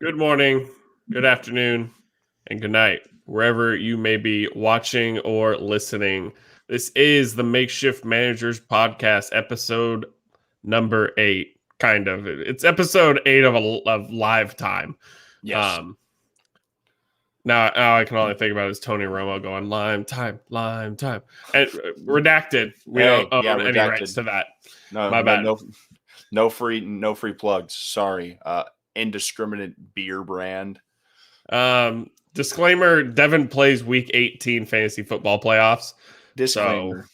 Good morning, good afternoon, and good night, wherever you may be watching or listening. This is the Makeshift Managers Podcast, episode number 8. Kind of. It's episode 8 of live time. Yes. Um, now I can only think about is Tony Romo going lime time, and redacted. We don't own any rights Redacted. to that. No, My no, bad. no, no free plugs. Sorry. Indiscriminate beer brand. Disclaimer: Devin plays Week 18 fantasy football playoffs. Disclaimer. So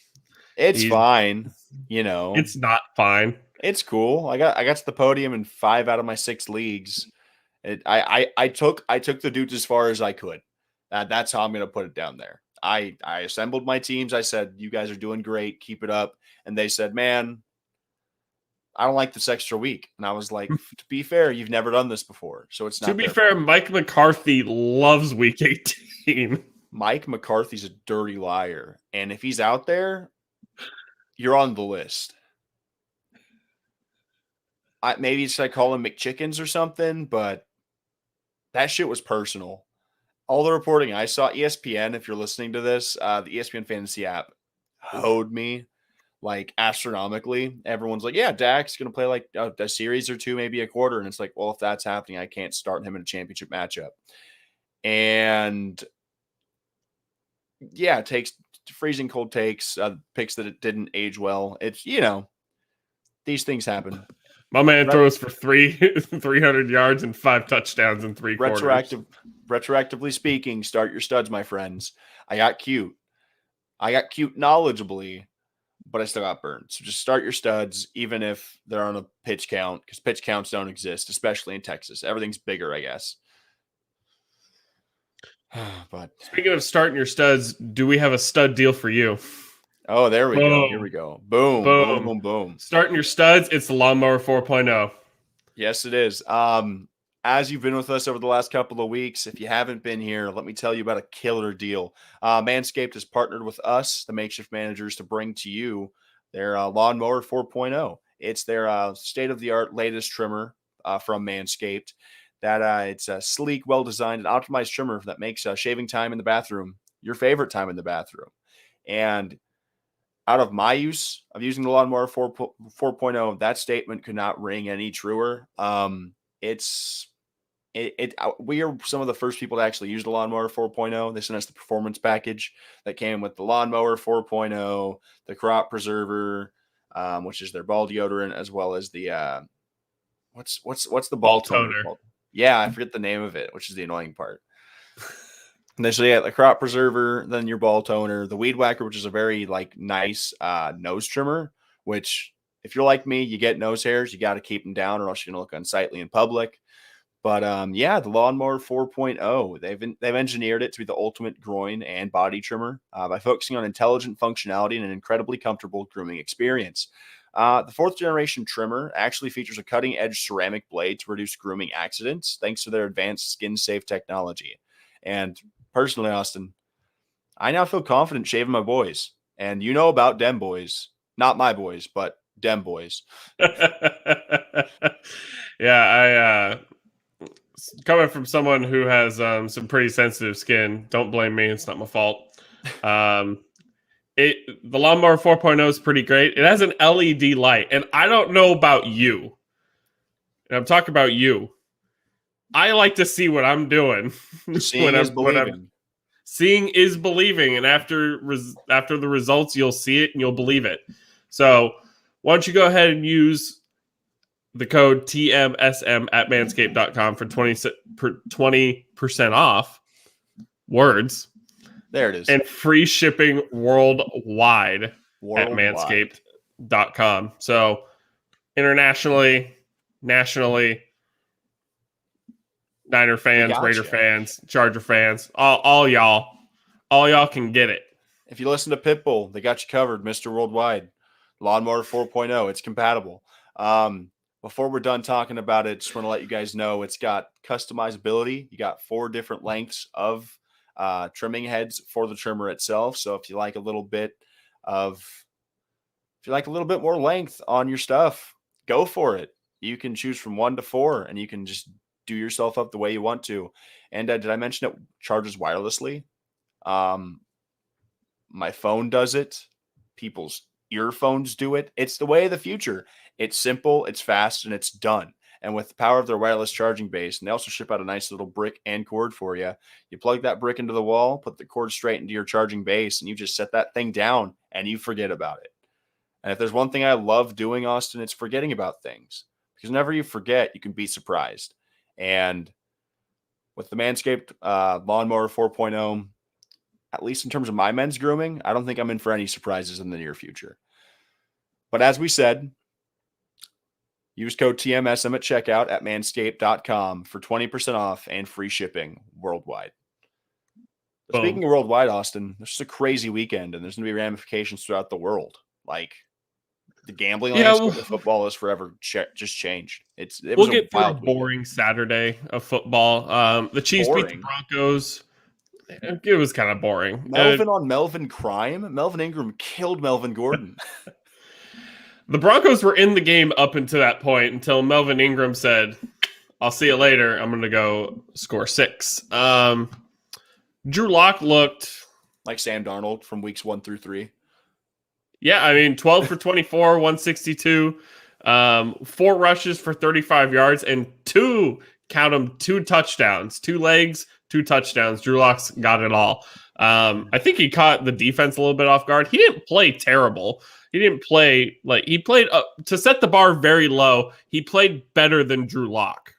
It's he's fine. it's not fine. It's cool. I got to the podium in 5 out of my 6 leagues. I took the dudes as far as I could. That's how I'm gonna put it down there. I assembled my teams. I said, you guys are doing great, keep it up. And they said, man, I don't like this extra week. And I was like, to be fair, you've never done this before. So it's not To be fair, Mike McCarthy loves Week 18. Mike McCarthy's a dirty liar. And if he's out there, you're on the list. Maybe it's like call him McChickens or something, but that shit was personal. All the reporting I saw, ESPN, if you're listening to this, the ESPN Fantasy app hoed me like astronomically. Everyone's like, yeah, Dak's going to play like a series or two, maybe a quarter. And it's like, well, if that's happening, I can't start him in a championship matchup. And yeah, it takes freezing cold takes, picks that it didn't age well. It's, these things happen. My man throws for 300 yards and 5 touchdowns in 3 quarters. Retroactively speaking, start your studs, my friends. I got cute knowledgeably, but I still got burned. So just start your studs, even if they're on a pitch count, because pitch counts don't exist, especially in Texas. Everything's bigger, I guess. But speaking of starting your studs, do we have a stud deal for you? Oh, there we go. Here we go. Boom, boom, boom, boom. Starting your studs, it's the Lawnmower 4.0. Yes, it is. As you've been with us over the last couple of weeks, if you haven't been here, let me tell you about a killer deal. Manscaped has partnered with us, the Makeshift Managers, to bring to you their Lawnmower 4.0. It's their state-of-the-art latest trimmer from Manscaped. It's a sleek, well-designed, and optimized trimmer that makes shaving time in the bathroom your favorite time in the bathroom. And out of my use of using the Lawnmower 4.0, that statement could not ring any truer. We are some of the first people to actually use the Lawnmower 4.0. They sent us the performance package that came with the Lawnmower 4.0, the Crop Preserver, which is their ball deodorant, as well as the what's the ball toner called? Yeah, I forget the name of it, which is the annoying part. And then so yeah, the Crop Preserver, then your ball toner, the Weed Whacker, which is a very nice nose trimmer, which if you're like me, you get nose hairs, you got to keep them down or else you're going to look unsightly in public. But the Lawnmower 4.0, they've engineered it to be the ultimate groin and body trimmer by focusing on intelligent functionality and an incredibly comfortable grooming experience. The 4th generation trimmer actually features a cutting-edge ceramic blade to reduce grooming accidents thanks to their advanced skin-safe technology. And personally, Austin, I now feel confident shaving my boys. And you know about dem boys. Not my boys, but dem boys. Yeah, coming from someone who has some pretty sensitive skin, don't blame me. It's not my fault. The Lawnmower 4.0 is pretty great. It has an LED light, and I don't know about you. And I'm talking about you. I like to see what I'm doing. Seeing is believing. Seeing is believing, and after the results, you'll see it and you'll believe it. So why don't you go ahead and use the code TMSM at manscaped.com for 20% off words. There it is. And free shipping worldwide at manscaped.com. So internationally, nationally, Niner fans, Raider fans, Charger fans, all y'all can get it. If you listen to Pitbull, they got you covered, Mr. Worldwide. Lawnmower 4.0, it's compatible. Before we're done talking about it, just want to let you guys know it's got customizability. You got 4 different lengths of trimming heads for the trimmer itself. So if you like a little bit more length on your stuff, go for it. You can choose from 1 to 4, and you can just do yourself up the way you want to. And did I mention it charges wirelessly? My phone does it. People's earphones do it. It's the way of the future. It's simple, it's fast, and it's done. And with the power of their wireless charging base, and they also ship out a nice little brick and cord for you. You plug that brick into the wall, put the cord straight into your charging base, and you just set that thing down and you forget about it. And if there's one thing I love doing, Austin, it's forgetting about things. Because whenever you forget, you can be surprised. And with the Manscaped Lawnmower 4.0, at least in terms of my men's grooming, I don't think I'm in for any surprises in the near future. But as we said, use code TMSM at checkout at manscaped.com for 20% off and free shipping worldwide. But speaking of worldwide, Austin, this is a crazy weekend, and there's going to be ramifications throughout the world. Like, the gambling landscape of football is forever just changed. We'll get through a boring Saturday of football. The Chiefs beat the Broncos. It was kind of boring. Melvin on Melvin crime. Melvin Ingram killed Melvin Gordon. The Broncos were in the game up until that point, until Melvin Ingram said, "I'll see you later. I'm going to go score 6." Drew Lock looked like Sam Darnold from weeks 1 through 3. Yeah, I mean, 12 for 24, 162, 4 rushes for 35 yards, and 2 touchdowns, 2 legs, 2 touchdowns. Drew Lock's got it all. I think he caught the defense a little bit off guard. He didn't play terrible. He didn't play he played to set the bar very low. He played better than Drew Lock.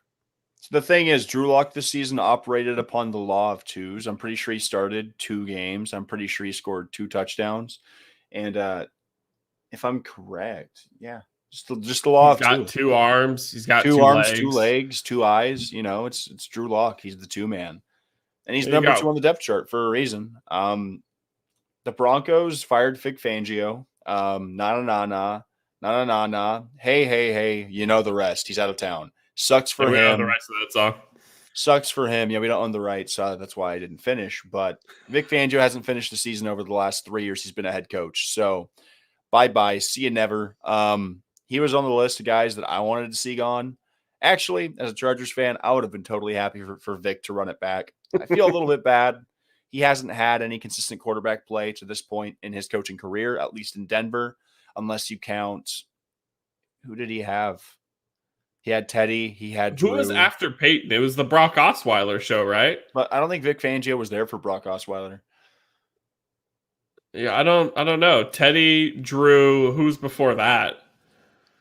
The thing is, Drew Lock this season operated upon the law of twos. I'm pretty sure he started 2 games. I'm pretty sure he scored 2 touchdowns. And if I'm correct, yeah, just the law of two. He's got 2 arms. He's got 2 arms, legs. 2 legs, 2 eyes. You know, it's Drew Lock. He's the 2-man. And he's number 2 on the depth chart for a reason. The Broncos fired Vic Fangio. Na. Hey. You know the rest. He's out of town. Sucks for him. We know the rest of that song. Sucks for him. Yeah, we don't own the rights, so that's why I didn't finish. But Vic Fangio hasn't finished the season over the last 3 years. He's been a head coach. So bye-bye. See you never. He was on the list of guys that I wanted to see gone. Actually, as a Chargers fan, I would have been totally happy for Vic to run it back. I feel a little bit bad. He hasn't had any consistent quarterback play to this point in his coaching career, at least in Denver, unless you count – who did he have? He had Teddy. He had Drew. Who was after Peyton? It was the Brock Osweiler show, right? But I don't think Vic Fangio was there for Brock Osweiler. Yeah, I don't know. Teddy, Drew, who's before that?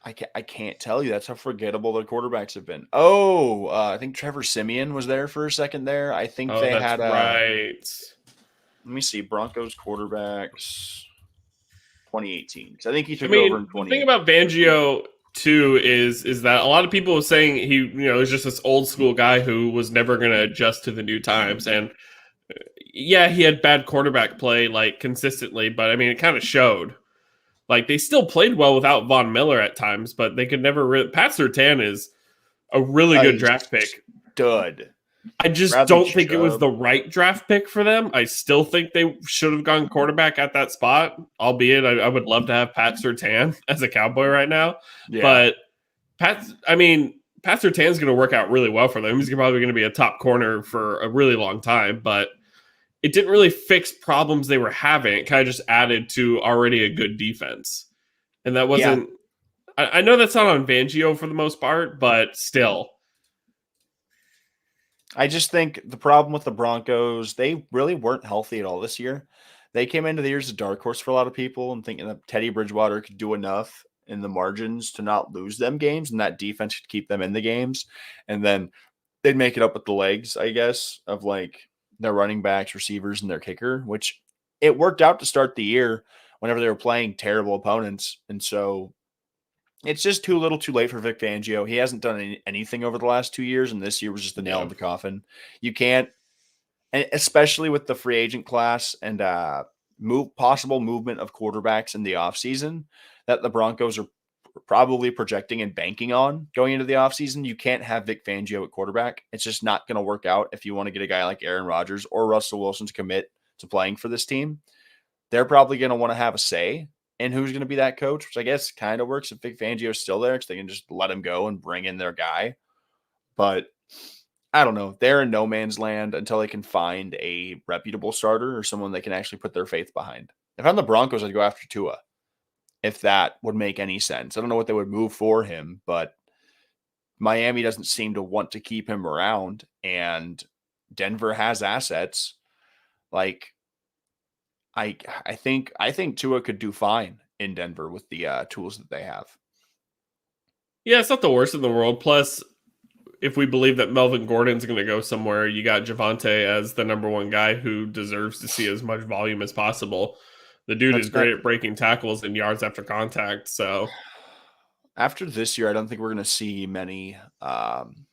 I can't tell you. That's how forgettable the quarterbacks have been. I think Trevor Siemian was there for a second there. I think they had right. Let me see. Broncos quarterbacks 2018. Because I think he took over in 2018. The thing about Fangio too is that a lot of people were saying he, is just this old school guy who was never going to adjust to the new times. And yeah, he had bad quarterback play consistently, but I mean, it kind of showed. They still played well without Von Miller at times, but they could never Pat Surtain is a really good draft pick. Stud. I just don't think it was the right draft pick for them. I still think they should have gone quarterback at that spot, albeit I would love to have Pat Surtain as a Cowboy right now. Yeah. But Pat Surtain's going to work out really well for them. He's probably going to be a top corner for a really long time, but it didn't really fix problems they were having. It kind of just added to already a good defense. And that wasn't I know that's not on Fangio for the most part, but still. I just think the problem with the Broncos, they really weren't healthy at all this year. They came into the year as a dark horse for a lot of people and thinking that Teddy Bridgewater could do enough in the margins to not lose them games, and that defense could keep them in the games. And then they'd make it up with the legs, I guess, of their running backs, receivers, and their kicker, which it worked out to start the year whenever they were playing terrible opponents. And so it's just too little too late for Vic Fangio. He hasn't done anything over the last 2 years, and this year was just the nail in the coffin. You can't, especially with the free agent class and possible movement of quarterbacks in the offseason that the Broncos are probably projecting and banking on going into the offseason. You can't have Vic Fangio at quarterback. It's just not going to work out if you want to get a guy like Aaron Rodgers or Russell Wilson to commit to playing for this team. They're probably going to want to have a say in who's going to be that coach, which I guess kind of works if Vic Fangio is still there because they can just let him go and bring in their guy. But I don't know. They're in no man's land until they can find a reputable starter or someone they can actually put their faith behind. If I'm the Broncos, I'd go after Tua, if that would make any sense. I don't know what they would move for him, but Miami doesn't seem to want to keep him around, and Denver has assets. Like, I think Tua could do fine in Denver with the tools that they have. Yeah, it's not the worst in the world. Plus, if we believe that Melvin Gordon's going to go somewhere, you got Javonte as the number one guy who deserves to see as much volume as possible. The dude is great at breaking tackles and yards after contact. So after this year, I don't think we're going to see many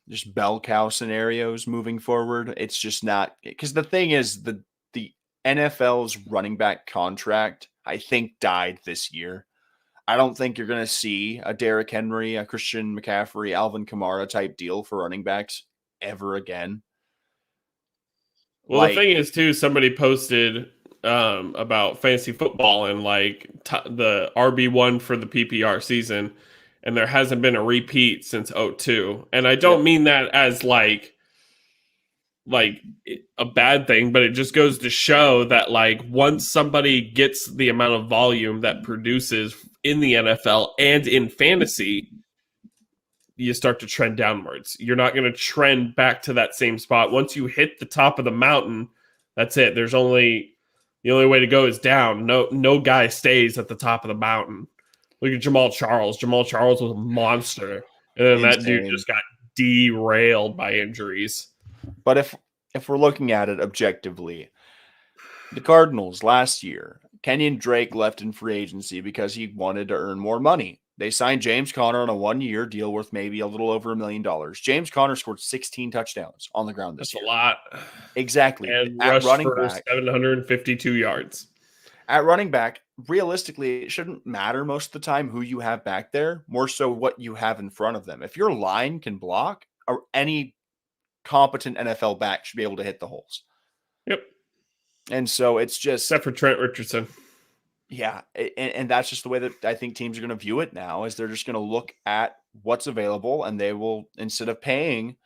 just bell cow scenarios moving forward. It's just not, because the thing is, the NFL's running back contract, I think, died this year. I don't think you're going to see a Derrick Henry, a Christian McCaffrey, Alvin Kamara type deal for running backs ever again. Well, the thing is, too, somebody posted about fantasy football and the RB1 for the PPR season, and there hasn't been a repeat since 2002. And I don't mean that as like a bad thing, but it just goes to show that once somebody gets the amount of volume that produces in the NFL and in fantasy, you start to trend downwards. You're not going to trend back to that same spot. Once you hit the top of the mountain, that's it. The only way to go is down. No guy stays at the top of the mountain. Look at Jamal Charles. Jamal Charles was a monster. And then that dude just got derailed by injuries. But if we're looking at it objectively, the Cardinals last year, Kenyon Drake left in free agency because he wanted to earn more money. They signed James Conner on a 1-year deal worth maybe a little over $1 million. James Conner scored 16 touchdowns on the ground this year. That's a lot. Exactly. And rushed for 752 yards. At running back, realistically, it shouldn't matter most of the time who you have back there, more so what you have in front of them. If your line can block, or any competent NFL back should be able to hit the holes. Yep. And so it's just... Except for Trent Richardson. Yeah, and that's just the way that I think teams are going to view it now, is they're just going to look at what's available, and they will, instead of paying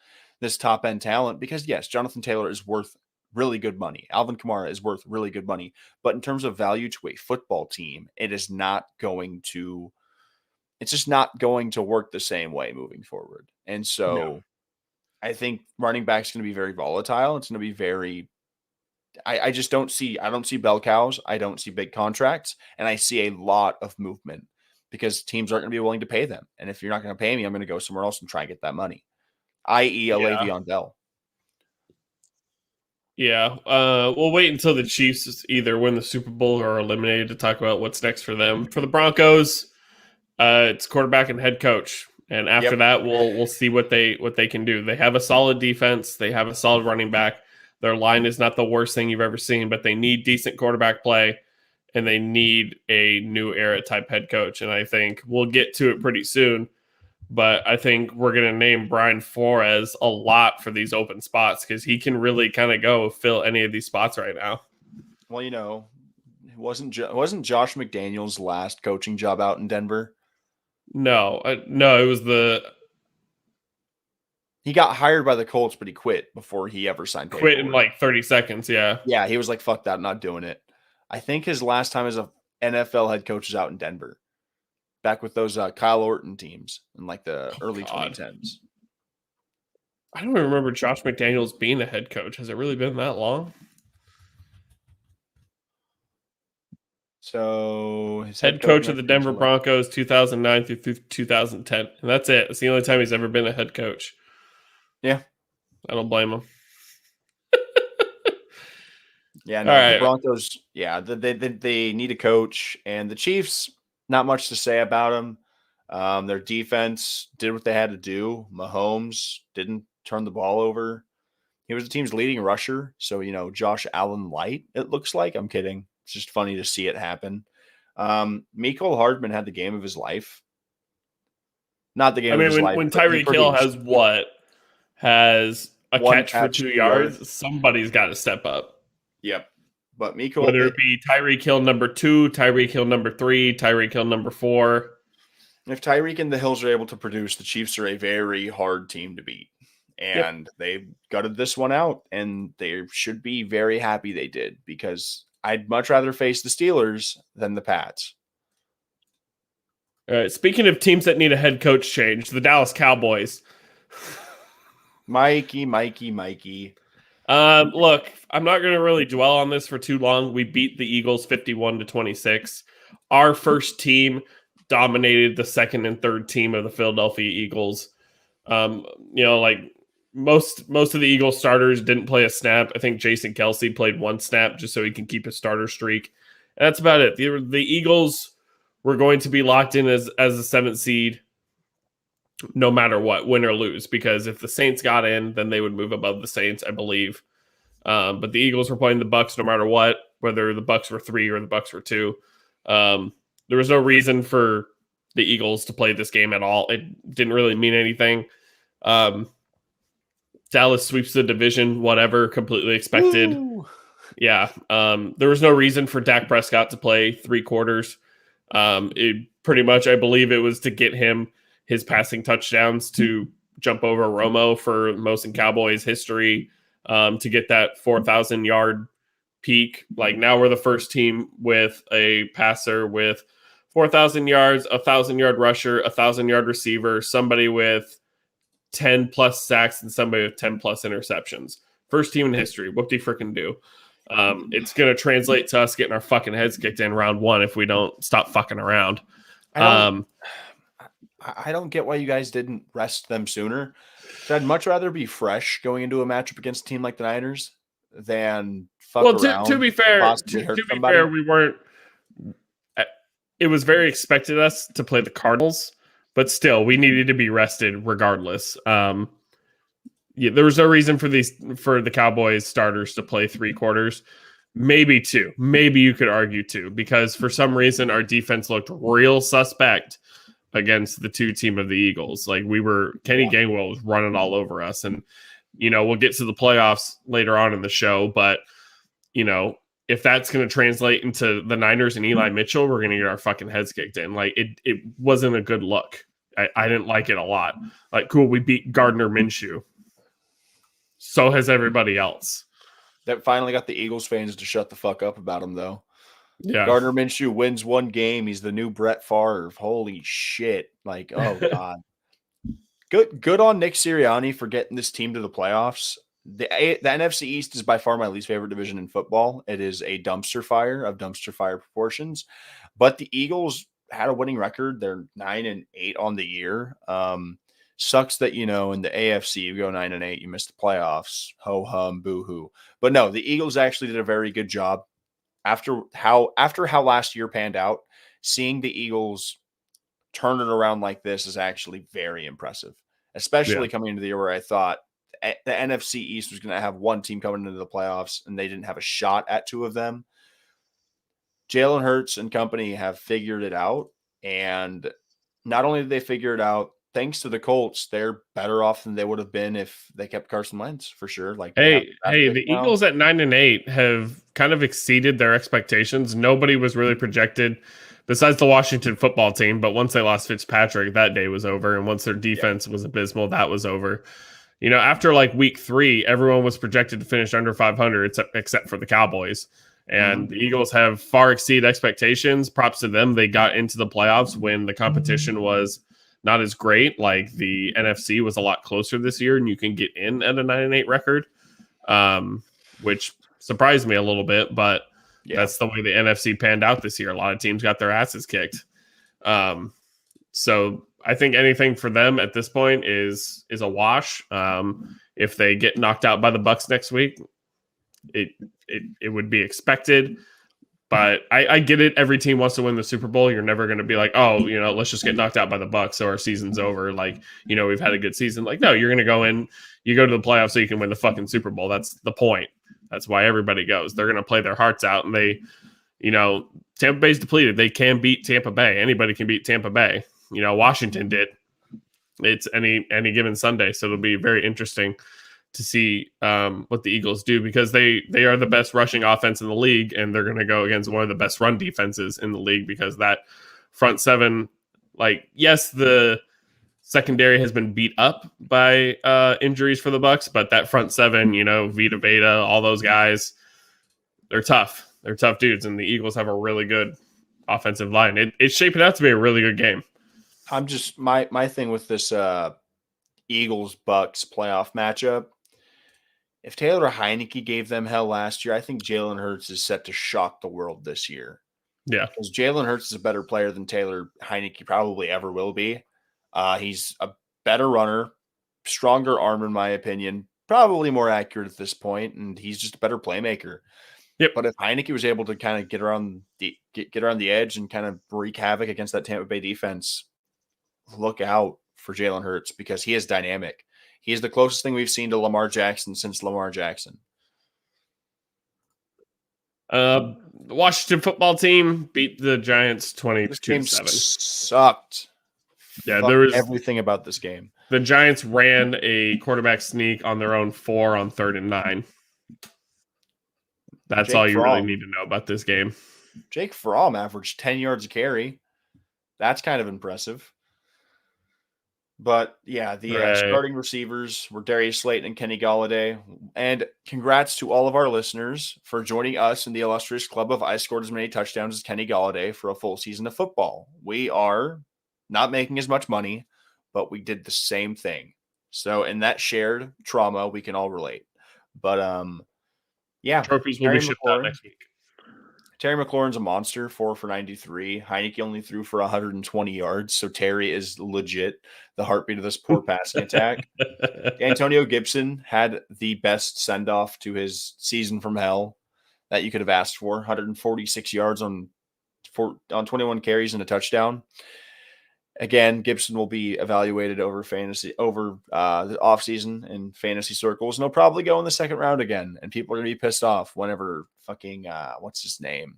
this top-end talent, because yes, Jonathan Taylor is worth really good money. Alvin Kamara is worth really good money. But in terms of value to a football team, it's just not going to work the same way moving forward. And so I think running back is going to be very volatile. It's going to be very... I don't see bell cows. I don't see big contracts, and I see a lot of movement because teams aren't going to be willing to pay them. And if you're not going to pay me, I'm going to go somewhere else and try and get that money, i.e. Le'Veon Bell. Yeah. We'll wait until the Chiefs either win the Super Bowl or are eliminated to talk about what's next for them. For the Broncos, it's quarterback and head coach. And after that, we'll see what they can do. They have a solid defense. They have a solid running back. Their line is not the worst thing you've ever seen, but they need decent quarterback play, and they need a new era type head coach. And I think we'll get to it pretty soon, but I think we're going to name Brian Flores a lot for these open spots because he can really kind of go fill any of these spots right now. Well, wasn't Josh McDaniels' last coaching job out in Denver? No, it was he got hired by the Colts, but he quit before he ever signed paperwork. Quit in 30 seconds, yeah. Yeah, he was like, fuck that, I'm not doing it. I think his last time as a NFL head coach is out in Denver. Back with those Kyle Orton teams in the early 2010s. I don't even remember Josh McDaniels being a head coach. Has it really been that long? So his head coach of the Denver Broncos 2009 through 2010. And that's it. It's the only time he's ever been a head coach. Yeah. I don't blame him. Yeah, no, the Broncos, they need a coach. And the Chiefs, not much to say about them. Their defense did what they had to do. Mahomes didn't turn the ball over. He was the team's leading rusher. So, Josh Allen light, it looks like. I'm kidding. It's just funny to see it happen. Mecole Hardman had the game of his life. Not the game of his life. When Tyreek Hill has a catch for 2 yards, somebody's got to step up. Yep. But Mecole, whether it be Tyreek Hill number 2, Tyreek Hill number 3, Tyreek Hill number 4. If Tyreek and the Hills are able to produce, the Chiefs are a very hard team to beat. and they gutted this one out, and they should be very happy they did, because I'd much rather face the Steelers than the Pats. All right. Speaking of teams that need a head coach change, the Dallas Cowboys. Mikey. Look, I'm not going to really dwell on this for too long. We beat the Eagles 51-26. Our first team dominated the second and third team of the Philadelphia Eagles. Like most of the Eagles starters didn't play a snap. I think Jason Kelce played one snap just so he can keep his starter streak. And that's about it. The Eagles were going to be locked in as a seventh seed no matter what, win or lose, because if the Saints got in, then they would move above the Saints, I believe. But the Eagles were playing the Bucs no matter what, whether the Bucs were 3 or the Bucs were 2. There was no reason for the Eagles to play this game at all. It didn't really mean anything. Dallas sweeps the division, whatever, completely expected. Woo! Yeah. There was no reason for Dak Prescott to play 3 quarters. It pretty much, I believe it was to get him his passing touchdowns to jump over Romo for most in Cowboys history, to get that 4,000 yard peak. Like, now we're the first team with a passer with 4,000 yards, 1,000 yard rusher, 1,000 yard receiver, somebody with 10 plus sacks, and somebody with 10 plus interceptions. First team in history. Whoop-de-frickin' do. It's going to translate to us getting our fucking heads kicked in round 1 if we don't stop fucking around. I don't get why you guys didn't rest them sooner. So I'd much rather be fresh going into a matchup against a team like the Niners than fuck around. To be fair, we weren't. It was very expected us to play the Cardinals, but still, we needed to be rested regardless. There was no reason for the Cowboys starters to play 3 quarters, maybe 2. Maybe you could argue 2, because for some reason our defense looked real suspect against the 2 team of the Eagles. Like, Kenny Gainwell was running all over us, and we'll get to the playoffs later on in the show, but if that's going to translate into the Niners and Eli Mitchell, we're going to get our fucking heads kicked in. Like, it wasn't a good look. I didn't like it a lot. Like, cool, we beat Gardner Minshew. So has everybody else. That finally got the Eagles fans to shut the fuck up about him, though. Yeah. Gardner Minshew wins 1 game. He's the new Brett Favre. Holy shit. Like, oh, God. Good on Nick Sirianni for getting this team to the playoffs. The NFC East is by far my least favorite division in football. It is a dumpster fire of dumpster fire proportions. But the Eagles had a winning record. They're 9-8 on the year. Sucks that, in the AFC, you go 9-8, you miss the playoffs. Ho hum, boo hoo. But no, the Eagles actually did a very good job. After how last year panned out, seeing the Eagles turn it around like this is actually very impressive, especially coming into the year where I thought the NFC East was going to have 1 team coming into the playoffs and they didn't have a shot at 2 of them. Jalen Hurts and company have figured it out. And not only did they figure it out, thanks to the Colts, they're better off than they would have been if they kept Carson Wentz, for sure. Like, the Eagles at 9-8 have kind of exceeded their expectations. Nobody was really projected besides the Washington football team, but once they lost Fitzpatrick, that day was over. And once their defense was abysmal, that was over. After like week 3, everyone was projected to finish under 500 except for the Cowboys. And the Eagles have far exceeded expectations. Props to them. They got into the playoffs when the competition was not as great. Like, the NFC was a lot closer this year, and you can get in at a 9-8 record, which surprised me a little bit, but that's the way the NFC panned out this year. A lot of teams got their asses kicked. So I think anything for them at this point is a wash. If they get knocked out by the Bucs next week, it would be expected. But I get it. Every team wants to win the Super Bowl. You're never going to be like, oh, let's just get knocked out by the Bucs so our season's over. Like, we've had a good season. Like, no, you're going to go in, you go to the playoffs so you can win the fucking Super Bowl. That's the point. That's why everybody goes. They're going to play their hearts out, and they, Tampa Bay's depleted. They can beat Tampa Bay. Anybody can beat Tampa Bay. Washington did. It's any given Sunday. So it'll be very interesting to see what the Eagles do, because they are the best rushing offense in the league, and they're going to go against one of the best run defenses in the league, because that front seven, like, yes, the secondary has been beat up by injuries for the Bucs, but that front seven, Vita Veda, all those guys, they're tough. They're tough dudes, and the Eagles have a really good offensive line. It's shaping out to be a really good game. I'm just my thing with this Eagles Bucks playoff matchup. If Taylor Heineke gave them hell last year, I think Jalen Hurts is set to shock the world this year. Yeah, because Jalen Hurts is a better player than Taylor Heineke probably ever will be. He's a better runner, stronger arm in my opinion, probably more accurate at this point, and he's just a better playmaker. Yep. But if Heineke was able to kind of get around the edge and kind of wreak havoc against that Tampa Bay defense, look out for Jalen Hurts because he is dynamic. He is the closest thing we've seen to Lamar Jackson since Lamar Jackson. The Washington football team beat the Giants 22-7. This game sucked. Yeah, there was everything about this game. The Giants ran a quarterback sneak on their own 4 on 3rd and 9. That's all you really need to know about this game. Jake Fromm averaged 10 yards a carry. That's kind of impressive. But, yeah, the starting receivers were Darius Slayton and Kenny Golladay. And congrats to all of our listeners for joining us in the illustrious club of I scored as many touchdowns as Kenny Golladay for a full season of football. We are not making as much money, but we did the same thing. So in that shared trauma, we can all relate. But, yeah. Trophies will be shipped out next week. Terry McLaurin's a monster, 4 for 93. Heineke only threw for 120 yards, so Terry is legit the heartbeat of this poor passing attack. Antonio Gibson had the best send-off to his season from hell that you could have asked for. 146 yards on 21 carries and a touchdown. Again, Gibson will be evaluated over the offseason in fantasy circles, and he'll probably go in the second round again. And people are going to be pissed off whenever fucking what's his name?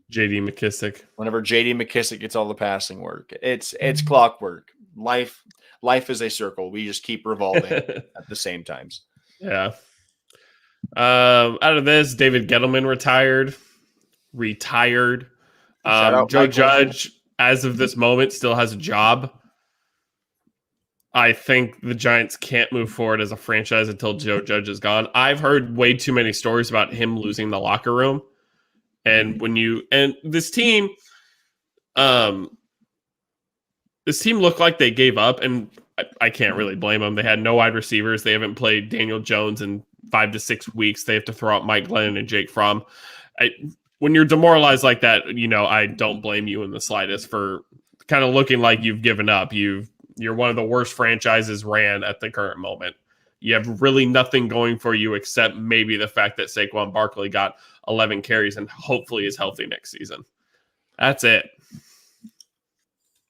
J.D. McKissick. Whenever J.D. McKissick gets all the passing work, it's clockwork. Life is a circle. We just keep revolving at the same times. Yeah. Out of this, David Gettleman retired. Joe Judge, as of this moment, still has a job. I think the Giants can't move forward as a franchise until Joe Judge is gone. I've heard way too many stories about him losing the locker room. And this team looked like they gave up, and I can't really blame them. They had no wide receivers. They haven't played Daniel Jones in 5 to 6 weeks. They have to throw out Mike Glennon and Jake Fromm. When you're demoralized like that, I don't blame you in the slightest for kind of looking like you've given up. You're one of the worst franchises ran at the current moment. You have really nothing going for you except maybe the fact that Saquon Barkley got 11 carries and hopefully is healthy next season. That's it.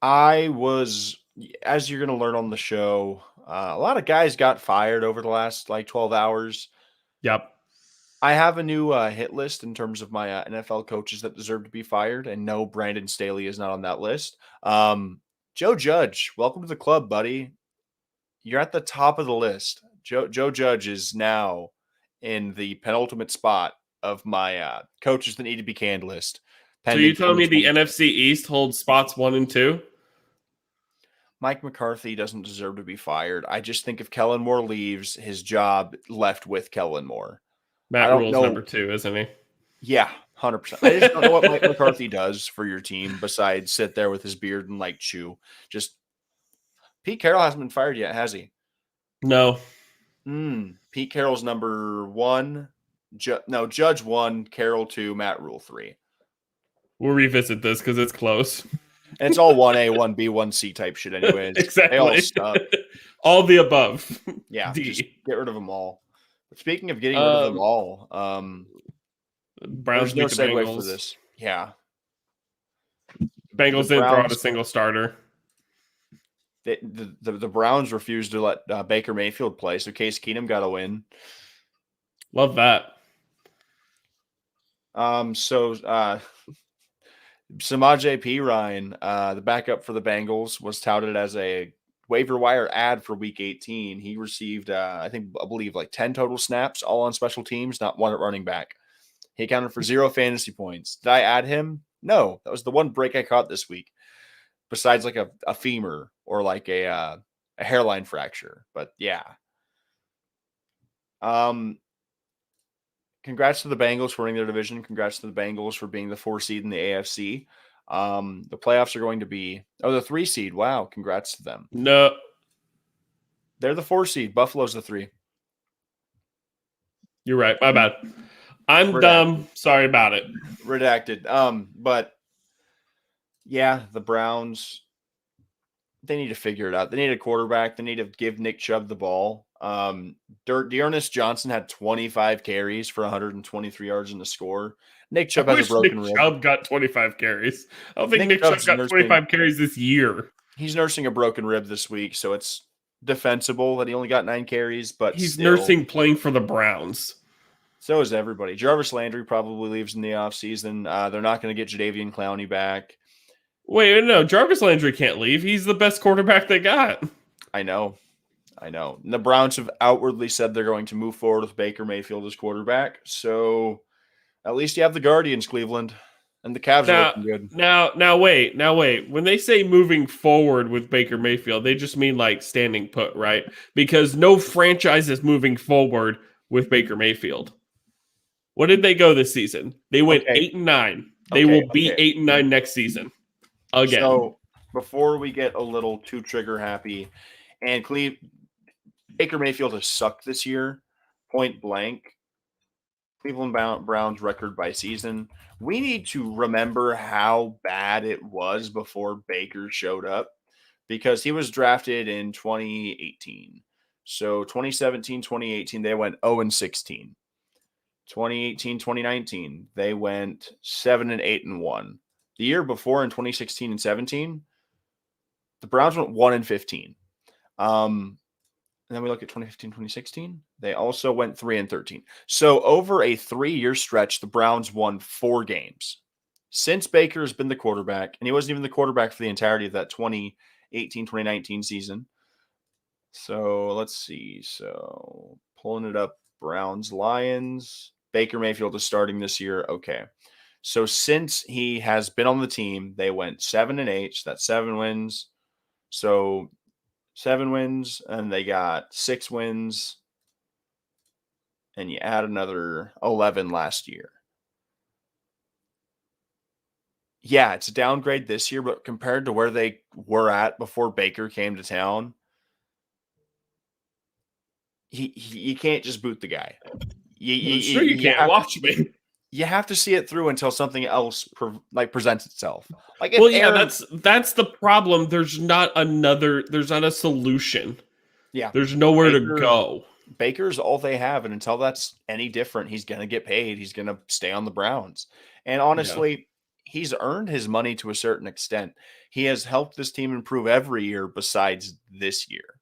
As you're going to learn on the show, a lot of guys got fired over the last 12 hours. Yep. I have a new hit list in terms of my NFL coaches that deserve to be fired, and no, Brandon Staley is not on that list. Joe Judge, welcome to the club, buddy. You're at the top of the list. Joe Judge is now in the penultimate spot of my coaches that need to be canned list. So you telling me the NFC East holds spots 1 and 2? Mike McCarthy doesn't deserve to be fired. I just think if Kellen Moore leaves, his job left with Kellen Moore. Matt Rule's number 2, isn't he? Yeah, 100%. I just don't know what Mike McCarthy does for your team besides sit there with his beard and chew. Just Pete Carroll hasn't been fired yet, has he? No. Pete Carroll's number 1. Judge 1, Carroll 2, Matt Rule 3. We'll revisit this because it's close. And it's all 1A, 1B, 1C type shit anyways. Exactly. They all suck. All the above. Yeah, D. just get rid of them all. But speaking of getting rid of them all, Browns there's no beat the segue Bengals. for this. Yeah. Bengals didn't throw out a single starter. The Browns refused to let Baker Mayfield play, so Case Keenum got a win. Love that. Samaje Perine, the backup for the Bengals, was touted as a waiver wire ad for Week 18. He received, I believe 10 total snaps, all on special teams, not one at running back. He accounted for 0 fantasy points. Did I add him? No, that was the one break I caught this week. Besides a femur or like a hairline fracture. But yeah. Congrats to the Bengals for winning their division. Congrats to the Bengals for being the 4 seed in the AFC. The playoffs are going to be the 3 seed. Wow, congrats to them. No, they're the 4 seed. Buffalo's the 3. You're right. My bad. I'm Redacted. dumb. Sorry about it. Redacted. But yeah, the Browns, they need to figure it out. They need a quarterback. They need to give Nick Chubb the ball. Dearness Johnson had 25 carries for 123 yards in the score. Nick Chubb has a broken rib. Chubb got 25 carries. I don't think Nick Chubb got 25 carries this year. He's nursing a broken rib this week, so it's defensible that he only got 9 carries, but he's nursing playing for the Browns. So is everybody. Jarvis Landry probably leaves in the offseason. They're not going to get Jadeveon Clowney back. Wait, no, Jarvis Landry can't leave. He's the best quarterback they got. I know. And the Browns have outwardly said they're going to move forward with Baker Mayfield as quarterback. So at least you have the Guardians, Cleveland. And the Cavs are looking good. Now wait. When they say moving forward with Baker Mayfield, they just mean like standing put, right? Because no franchise is moving forward with Baker Mayfield. What did they go this season? They went 8-9. They will be 8-9 next season. Again. So before we get a little too trigger happy, and Baker Mayfield has sucked this year, point blank. Cleveland Browns record by season. We need to remember how bad it was before Baker showed up, because he was drafted in 2018. So 2017, 2018, they went 0-16. 2018, 2019, they went 7-8-1. The year before, in 2016 and 17, the Browns went 1-15. And then we look at 2015, 2016. They also went 3-13. So over a 3-year stretch, the Browns won 4 games. Since Baker has been the quarterback, and he wasn't even the quarterback for the entirety of that 2018, 2019 season. So let's see. So pulling it up, Browns, Lions. Baker Mayfield is starting this year. Okay. So since he has been on the team, they went 7-8. So that's 7 wins. So 7 wins, and they got 6 wins, and you add another 11 last year. Yeah, it's a downgrade this year, but compared to where they were at before Baker came to town, you can't just boot the guy. You can't. Watch me. You have to see it through until something else presents itself. Like, that's the problem. There's not a solution. Yeah, there's nowhere to go. Baker's all they have, and until that's any different, he's going to get paid. He's going to stay on the Browns. And honestly, he's earned his money to a certain extent. He has helped this team improve every year besides this year.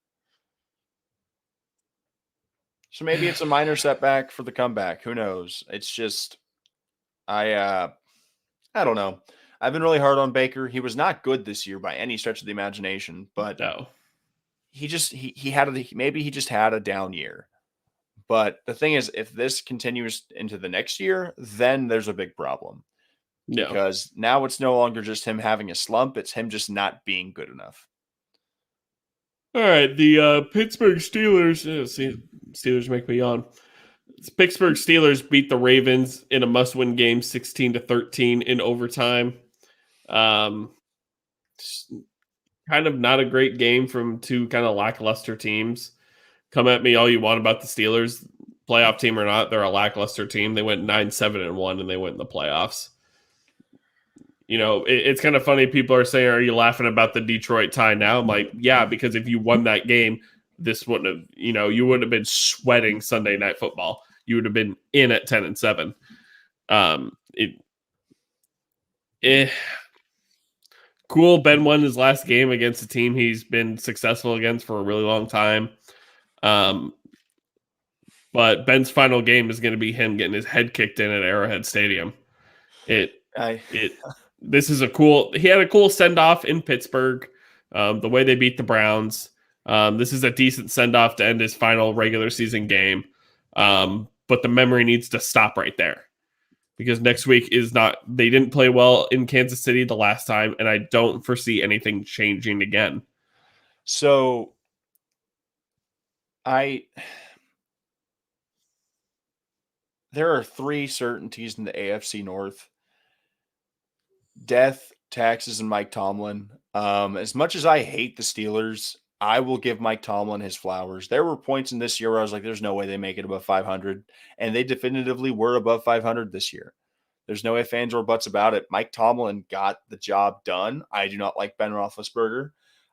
So maybe it's a minor setback for the comeback. Who knows? It's just, I don't know. I've been really hard on Baker. He was not good this year by any stretch of the imagination, but no. He just had a down year. But the thing is, if this continues into the next year, then there's a big problem. No. Because now it's no longer just him having a slump, it's him just not being good enough. All right, the Pittsburgh Steelers. Steelers make me yawn. Pittsburgh Steelers beat the Ravens in a must-win game, 16-13 in overtime. Kind of not a great game from 2 kind of lackluster teams. Come at me all you want about the Steelers, playoff team or not. They're a lackluster team. They went 9-7-1 and they went in the playoffs. You know, it's kind of funny. People are saying, "Are you laughing about the Detroit tie now?" I'm like, yeah, because if you won that game, this wouldn't have, you wouldn't have been sweating Sunday Night Football. You would have been in at 10-7. Cool. Ben won his last game against a team he's been successful against for a really long time. But Ben's final game is going to be him getting his head kicked in at Arrowhead Stadium. This is he had a cool send-off in Pittsburgh. The way they beat the Browns. This is a decent send-off to end his final regular season game. But the memory needs to stop right there. Because next week they didn't play well in Kansas City the last time, and I don't foresee anything changing again. So there are three certainties in the AFC North: death, taxes, and Mike Tomlin. As much as I hate the Steelers, I will give Mike Tomlin his flowers. There were points in this year where I was like, there's no way they make it above 500. And they definitively were above 500 this year. There's no ifs, ands, or buts about it. Mike Tomlin got the job done. I do not like Ben Roethlisberger.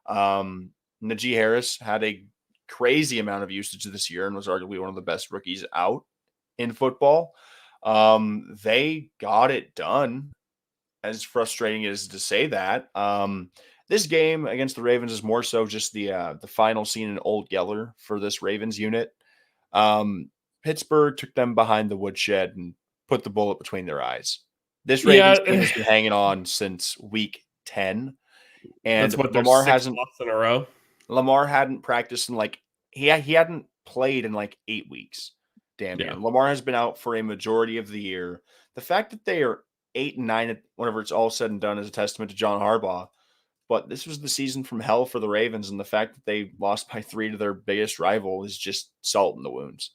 Najee Harris had a crazy amount of usage this year and was arguably one of the best rookies out in football. They got it done, as frustrating as to say that. This game against the Ravens is more so just the final scene in Old Geller for this Ravens unit. Pittsburgh took them behind the woodshed and put the bullet between their eyes. This Ravens team has been hanging on since week 10. And that's what Lamar their hasn't lost in a row. Lamar hadn't practiced in he hadn't played in 8 weeks. Damn near. Lamar has been out for a majority of the year. The fact that they are 8-9 whenever it's all said and done is a testament to John Harbaugh. But this was the season from hell for the Ravens, and the fact that they lost by 3 to their biggest rival is just salt in the wounds.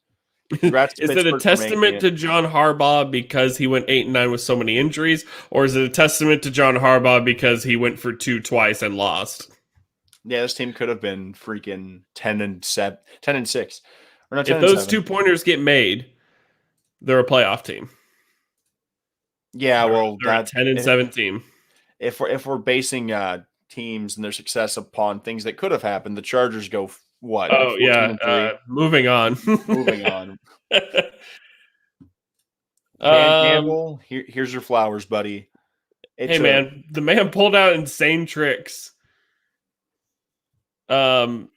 Is it a testament to John Harbaugh because he went 8-9 with so many injuries, or is it a testament to John Harbaugh because he went for 2 twice and lost? Yeah, this team could have been freaking 10-6. Or not 10 if those 2 pointers get made, they're a playoff team. Yeah, they're a 10-7 team. If we're basing teams and their success upon things that could have happened, the Chargers go what? Oh yeah. Moving on. Moving on. Dan Campbell, here's your flowers, buddy. Man, the man pulled out insane tricks. Tom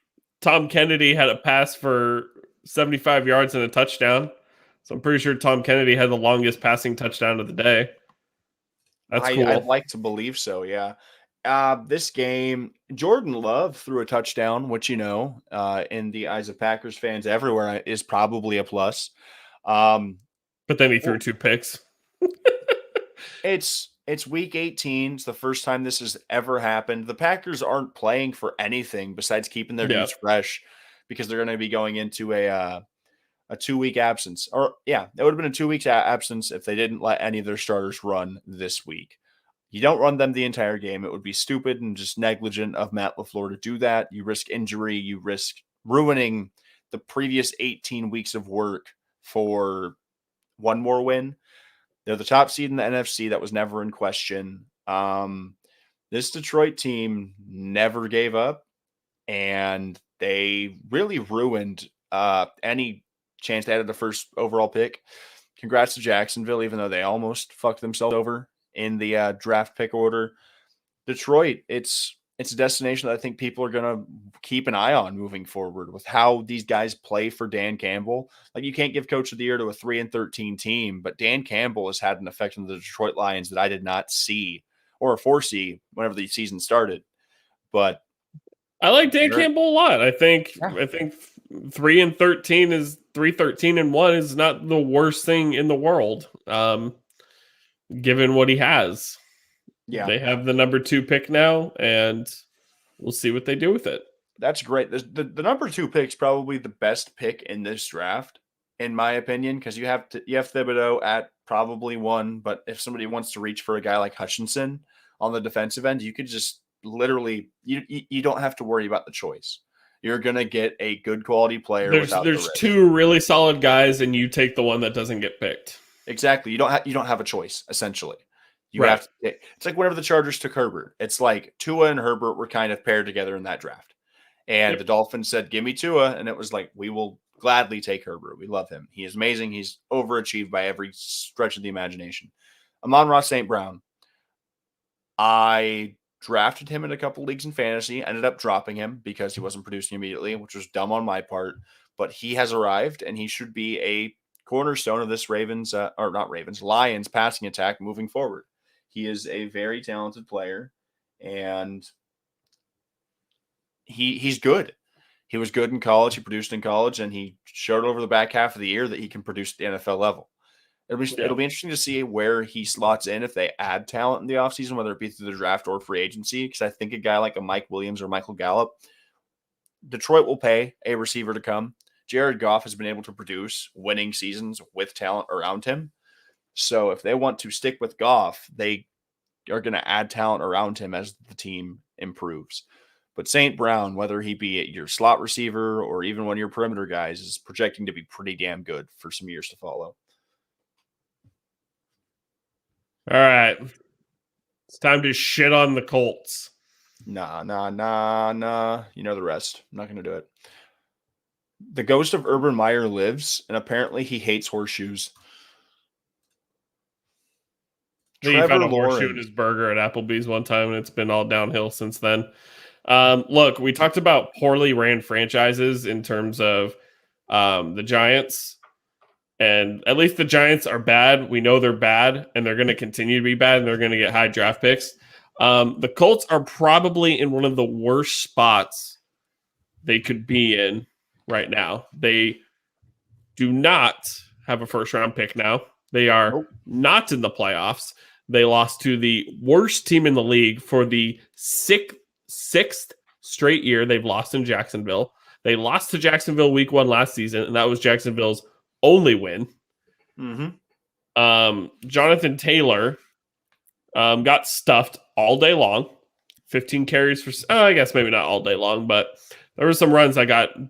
Kennedy had a pass for 75 yards and a touchdown. So I'm pretty sure Tom Kennedy had the longest passing touchdown of the day. That's cool. I'd like to believe so, yeah. This game, Jordan Love threw a touchdown, which, in the eyes of Packers fans everywhere is probably a plus. But then he threw 2 picks. It's week 18. It's the first time this has ever happened. The Packers aren't playing for anything besides keeping their dudes fresh because they're going to be going into a 2-week absence. Or, yeah, it would have been a 2 weeks absence if they didn't let any of their starters run this week. You don't run them the entire game. It would be stupid and just negligent of Matt LaFleur to do that. You risk injury. You risk ruining the previous 18 weeks of work for one more win. They're the top seed in the NFC. That was never in question. This Detroit team never gave up, and they really ruined any chance they had the first overall pick. Congrats to Jacksonville, even though they almost fucked themselves over in the draft pick order. Detroit, it's a destination that I think people are going to keep an eye on moving forward with how these guys play for Dan Campbell. You can't give coach of the year to a 3-13 team, but Dan Campbell has had an effect on the Detroit Lions that I did not see or foresee whenever the season started. But I like Dan Campbell a lot. I think 3-13 is 3-13-1 is not the worst thing in the world. Given what he has. Yeah. They have the number 2 pick now, and we'll see what they do with it. That's great. The number 2 pick is probably the best pick in this draft, in my opinion, because you have Thibodeau at probably 1, but if somebody wants to reach for a guy like Hutchinson on the defensive end, you could just literally you don't have to worry about the choice. You're gonna get a good quality player. There's 2 really solid guys, and you take the one that doesn't get picked. Exactly. You don't have a choice, essentially. You have to. It's like whenever the Chargers took Herbert. It's like Tua and Herbert were kind of paired together in that draft. And the Dolphins said, give me Tua. And it was like, we will gladly take Herbert. We love him. He is amazing. He's overachieved by every stretch of the imagination. Amon-Ra St. Brown. I drafted him in a couple leagues in fantasy, ended up dropping him because he wasn't producing immediately, which was dumb on my part. But he has arrived, and he should be a cornerstone of this Lions passing attack moving forward. He is a very talented player, and he's good. He was good in college. He produced in college, and he showed over the back half of the year that he can produce at the NFL level. It'll be interesting to see where he slots in if they add talent in the offseason, whether it be through the draft or free agency, because I think a guy like a Mike Williams or Michael Gallup Detroit will pay a receiver to come. Jared Goff has been able to produce winning seasons with talent around him. So if they want to stick with Goff, they are going to add talent around him as the team improves. But St. Brown, whether he be your slot receiver or even one of your perimeter guys, is projecting to be pretty damn good for some years to follow. All right. It's time to shit on the Colts. Nah. You know the rest. I'm not going to do it. The ghost of Urban Meyer lives, and apparently he hates horseshoes. He found a horseshoe in his burger at Applebee's one time, and it's been all downhill since then. Look, we talked about poorly ran franchises in terms of the Giants, and at least the Giants are bad. We know they're bad, and they're going to continue to be bad, and they're going to get high draft picks. The Colts are probably in one of the worst spots they could be in right now. They do not have a first-round pick now. They are not in the playoffs. They lost to the worst team in the league for the sixth straight year. They've lost in Jacksonville. They lost to Jacksonville week 1 last season, and that was Jacksonville's only win. Jonathan Taylor got stuffed all day long. 15 carries for, I guess maybe not all day long, but there were some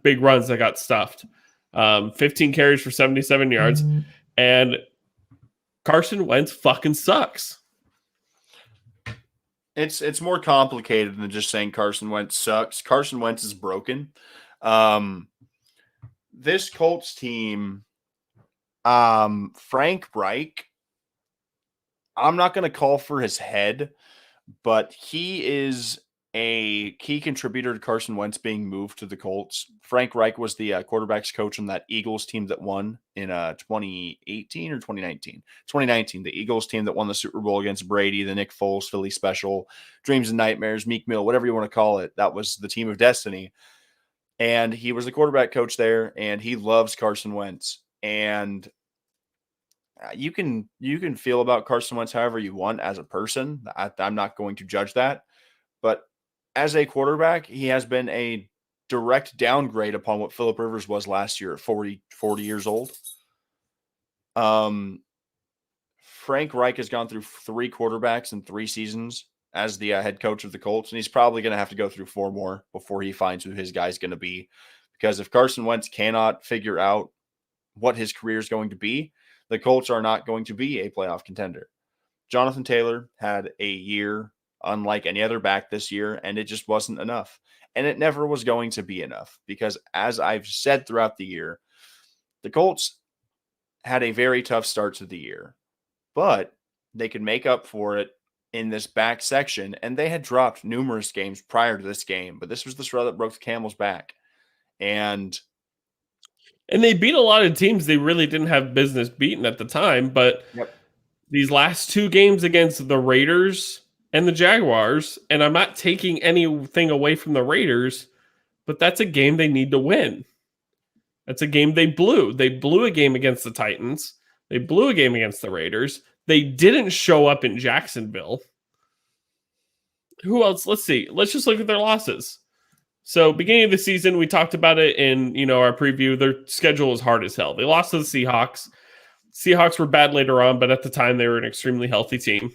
big runs that got stuffed. 15 carries for 77 yards. And Carson Wentz fucking sucks. It's more complicated than just saying Carson Wentz sucks. Carson Wentz is broken. This Colts team, Frank Reich, I'm not going to call for his head, but he is a key contributor to Carson Wentz being moved to the Colts. Frank Reich was the quarterbacks coach on that Eagles team that won in 2018 or 2019. 2019, the Eagles team that won the Super Bowl against Brady, the Nick Foles Philly special, Dreams and Nightmares, Meek Mill, whatever you want to call it. That was the team of destiny. And he was the quarterback coach there, and he loves Carson Wentz. And you can feel about Carson Wentz however you want as a person. I'm not going to judge that. But as a quarterback, he has been a direct downgrade upon what Phillip Rivers was last year at 40 years old. Frank Reich has gone through 3 quarterbacks in 3 seasons as the head coach of the Colts, and he's probably going to have to go through 4 more before he finds who his guy's going to be. Because if Carson Wentz cannot figure out what his career is going to be, the Colts are not going to be a playoff contender. Jonathan Taylor had a year unlike any other back this year, and it just wasn't enough. And it never was going to be enough because, as I've said throughout the year, the Colts had a very tough start to the year, but they could make up for it in this back section, and they had dropped numerous games prior to this game, but this was the straw that broke the camel's back. And they beat a lot of teams they really didn't have business beating at the time, but these last 2 games against the Raiders and the Jaguars, and I'm not taking anything away from the Raiders, but that's a game they need to win. That's a game they blew. They blew a game against the Titans. They blew a game against the Raiders. They didn't show up in Jacksonville. Who else? Let's see. Let's just look at their losses. So beginning of the season, we talked about it in our preview. Their schedule was hard as hell. They lost to the Seahawks. Seahawks were bad later on, but at the time they were an extremely healthy team.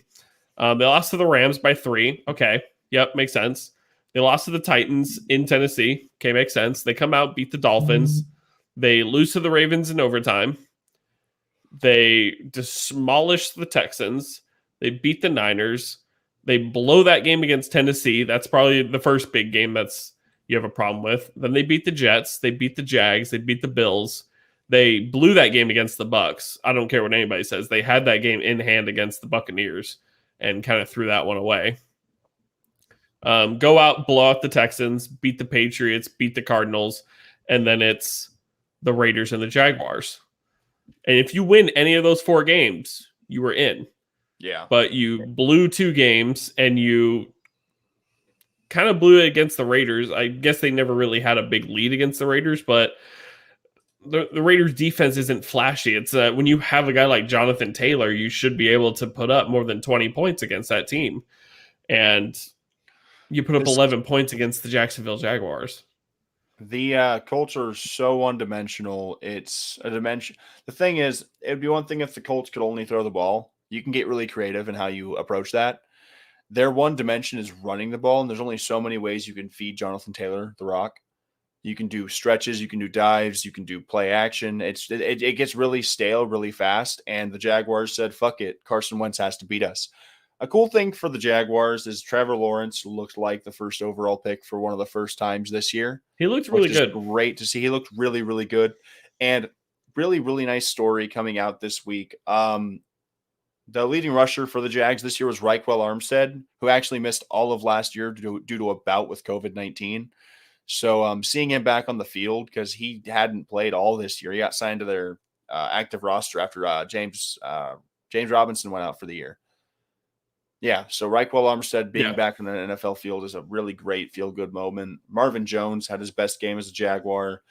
They lost to the Rams by 3. Okay. Yep. Makes sense. They lost to the Titans in Tennessee. Okay. Makes sense. They come out, beat the Dolphins. They lose to the Ravens in overtime. They demolished the Texans. They beat the Niners. They blow that game against Tennessee. That's probably the first big game you have a problem with. Then they beat the Jets. They beat the Jags. They beat the Bills. They blew that game against the Bucs. I don't care what anybody says. They had that game in hand against the Buccaneers and kind of threw that one away. Go out, blow out the Texans, beat the Patriots, beat the Cardinals, and then it's the Raiders and the Jaguars. And if you win any of those 4 games, you were in. Yeah. But you blew 2 games, and you kind of blew it against the Raiders. I guess they never really had a big lead against the Raiders, but the Raiders defense isn't flashy. It's when you have a guy like Jonathan Taylor, you should be able to put up more than 20 points against that team. And you put up 11 points against the Jacksonville Jaguars. The Colts are so one-dimensional. It's a dimension. The thing is, it'd be one thing if the Colts could only throw the ball. You can get really creative in how you approach that. Their one dimension is running the ball, and there's only so many ways you can feed Jonathan Taylor the rock. You can do stretches, you can do dives, you can do play action. It gets really stale really fast, and the Jaguars said, "Fuck it, Carson Wentz has to beat us." A cool thing for the Jaguars is Trevor Lawrence looked like the first overall pick for one of the first times this year. He looked really good. Great to see. He looked really, really good, and really, really nice story coming out this week. The leading rusher for the Jags this year was Raquel Armstead, who actually missed all of last year due to a bout with COVID-19. So seeing him back on the field, because he hadn't played all this year. He got signed to their active roster after James Robinson went out for the year. Yeah, so Raquel Armstead being back in the NFL field is a really great feel-good moment. Marvin Jones had his best game as a Jaguar.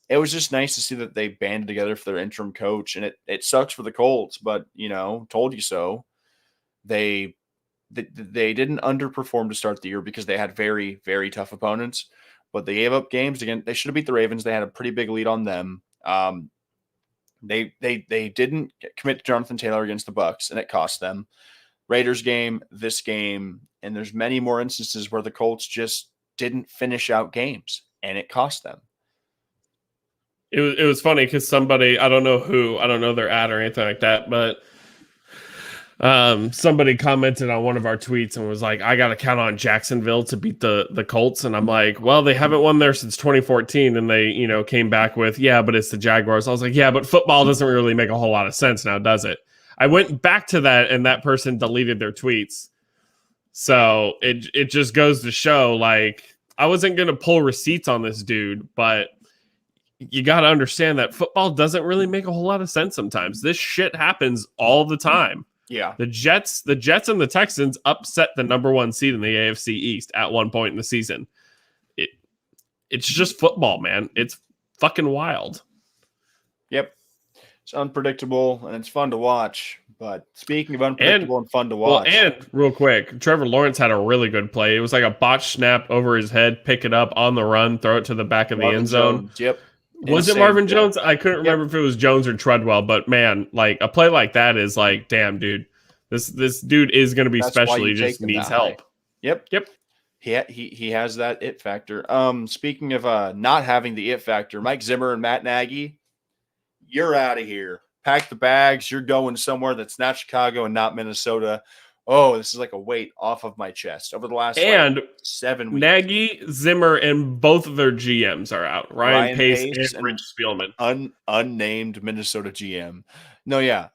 It was just nice to see that they banded together for their interim coach, and it sucks for the Colts, but, told you so. They didn't underperform to start the year because they had very, very tough opponents, but they gave up games again. They should have beat the Ravens. They had a pretty big lead on them. They didn't commit to Jonathan Taylor against the Bucs, and it cost them. Raiders game, this game, and there's many more instances where the Colts just didn't finish out games, and it cost them. It was funny because somebody, I don't know their ad or anything like that, but somebody commented on one of our tweets and was like, I got to count on Jacksonville to beat the Colts. And I'm like, well, they haven't won there since 2014. And they, came back with, yeah, but it's the Jaguars. I was like, yeah, but football doesn't really make a whole lot of sense now, does it? I went back to that and that person deleted their tweets. So it just goes to show, like, I wasn't going to pull receipts on this dude, but you got to understand that football doesn't really make a whole lot of sense sometimes. This shit happens all the time. Yeah. The Jets and the Texans upset the number one seed in the AFC East at one point in the season. It's just football, man. It's fucking wild. Yep. It's unpredictable and it's fun to watch. But speaking of unpredictable and fun to watch. Well, and real quick, Trevor Lawrence had a really good play. It was like a botch snap over his head, pick it up on the run, throw it to the back of the end zone. Jones, yep. Was it Marvin Jones? I couldn't remember if it was Jones or Treadwell, but man, like a play like that is like, damn, dude, this dude is going to be special. He just needs help. Yep. He has that it factor. Speaking of not having the it factor, Mike Zimmer and Matt Nagy, you're out of here. Pack the bags. You're going somewhere that's not Chicago and not Minnesota. Oh, this is like a weight off of my chest over the last 7 weeks. Nagy, Zimmer, and both of their GMs are out. Ryan Pace and Rich Spielman. Unnamed Minnesota GM. No, yeah.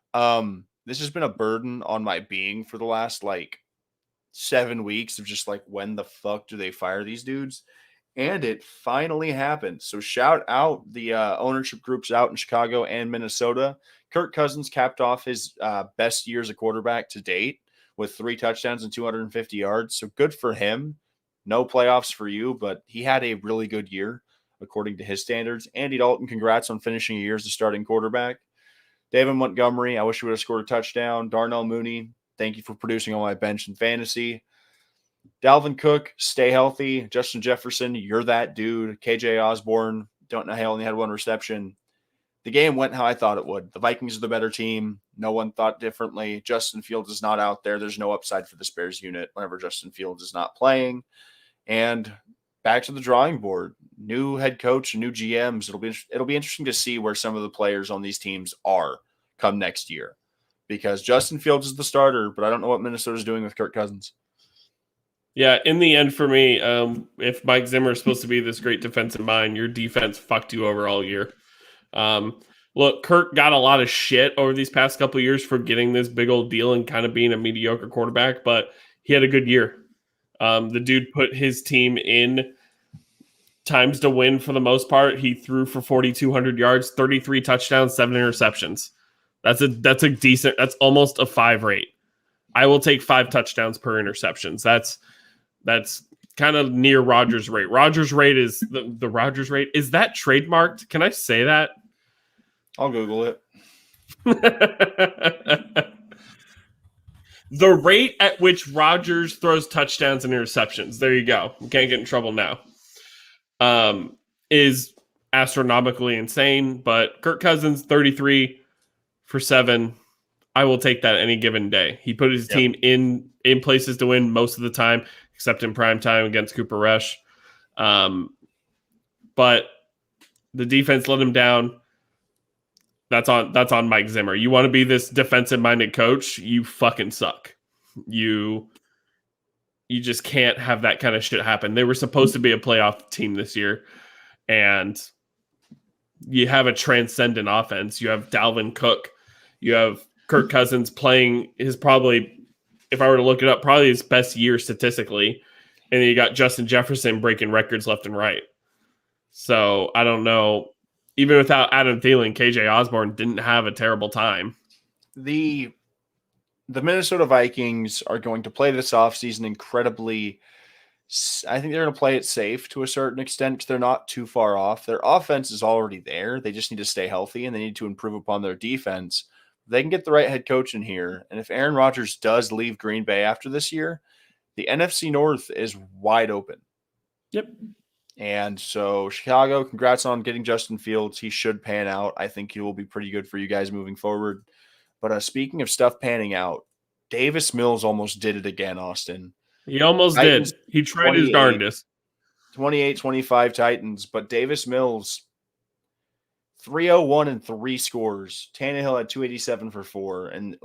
This has been a burden on my being for the last 7 weeks of just when the fuck do they fire these dudes? And it finally happened. So shout out the ownership groups out in Chicago and Minnesota. Kirk Cousins capped off his best year as a quarterback to date with 3 touchdowns and 250 yards. So good for him. No playoffs for you, but he had a really good year according to his standards. Andy Dalton, congrats on finishing a year as a starting quarterback. David Montgomery, I wish he would have scored a touchdown. Darnell Mooney, thank you for producing on my bench in fantasy. Dalvin Cook, stay healthy. Justin Jefferson, you're that dude. KJ Osborne, don't know how he only had 1 reception. The game went how I thought it would. The Vikings are the better team. No one thought differently. Justin Fields is not out there. There's no upside for the Bears unit whenever Justin Fields is not playing. And back to the drawing board. New head coach and new GMs. It'll be interesting to see where some of the players on these teams are come next year. Because Justin Fields is the starter, but I don't know what Minnesota's doing with Kirk Cousins. Yeah, in the end for me, if Mike Zimmer is supposed to be this great defensive mind, your defense fucked you over all year. Look, Kirk got a lot of shit over these past couple of years for getting this big old deal and kind of being a mediocre quarterback, but he had a good year. The dude put his team in times to win for the most part. He threw for 4,200 yards, 33 touchdowns, 7 interceptions. That's a decent. That's almost a 5 rate. I will take 5 touchdowns per interceptions. That's kind of near Rodgers' rate. Rodgers' rate is the Rodgers' rate. Is that trademarked? Can I say that? I'll Google it. The rate at which Rodgers throws touchdowns and interceptions. There you go. We can't get in trouble now. is astronomically insane, but Kirk Cousins, 33 for 7. I will take that any given day. He put his team in places to win most of the time, except in prime time against Cooper Rush. But the defense let him down. That's on Mike Zimmer. You want to be this defensive-minded coach, you fucking suck. You just can't have that kind of shit happen. They were supposed to be a playoff team this year, and you have a transcendent offense. You have Dalvin Cook. You have Kirk Cousins playing his probably, if I were to look it up, probably his best year statistically. And then you got Justin Jefferson breaking records left and right. So I don't know. Even without Adam Thielen, KJ Osborne didn't have a terrible time. The Minnesota Vikings are going to play this offseason incredibly. I think they're going to play it safe to a certain extent because they're not too far off. Their offense is already there. They just need to stay healthy and they need to improve upon their defense. They can get the right head coach in here. And if Aaron Rodgers does leave Green Bay after this year, the NFC North is wide open. Yep. And so Chicago, congrats on getting Justin Fields. He should pan out. I think he will be pretty good for you guys moving forward. But speaking of stuff panning out, Davis Mills almost did it again, Austin. He almost did. He tried his darndest. 28-25 Titans, but Davis Mills, 301 and 3 scores. Tannehill had 287 for 4. And,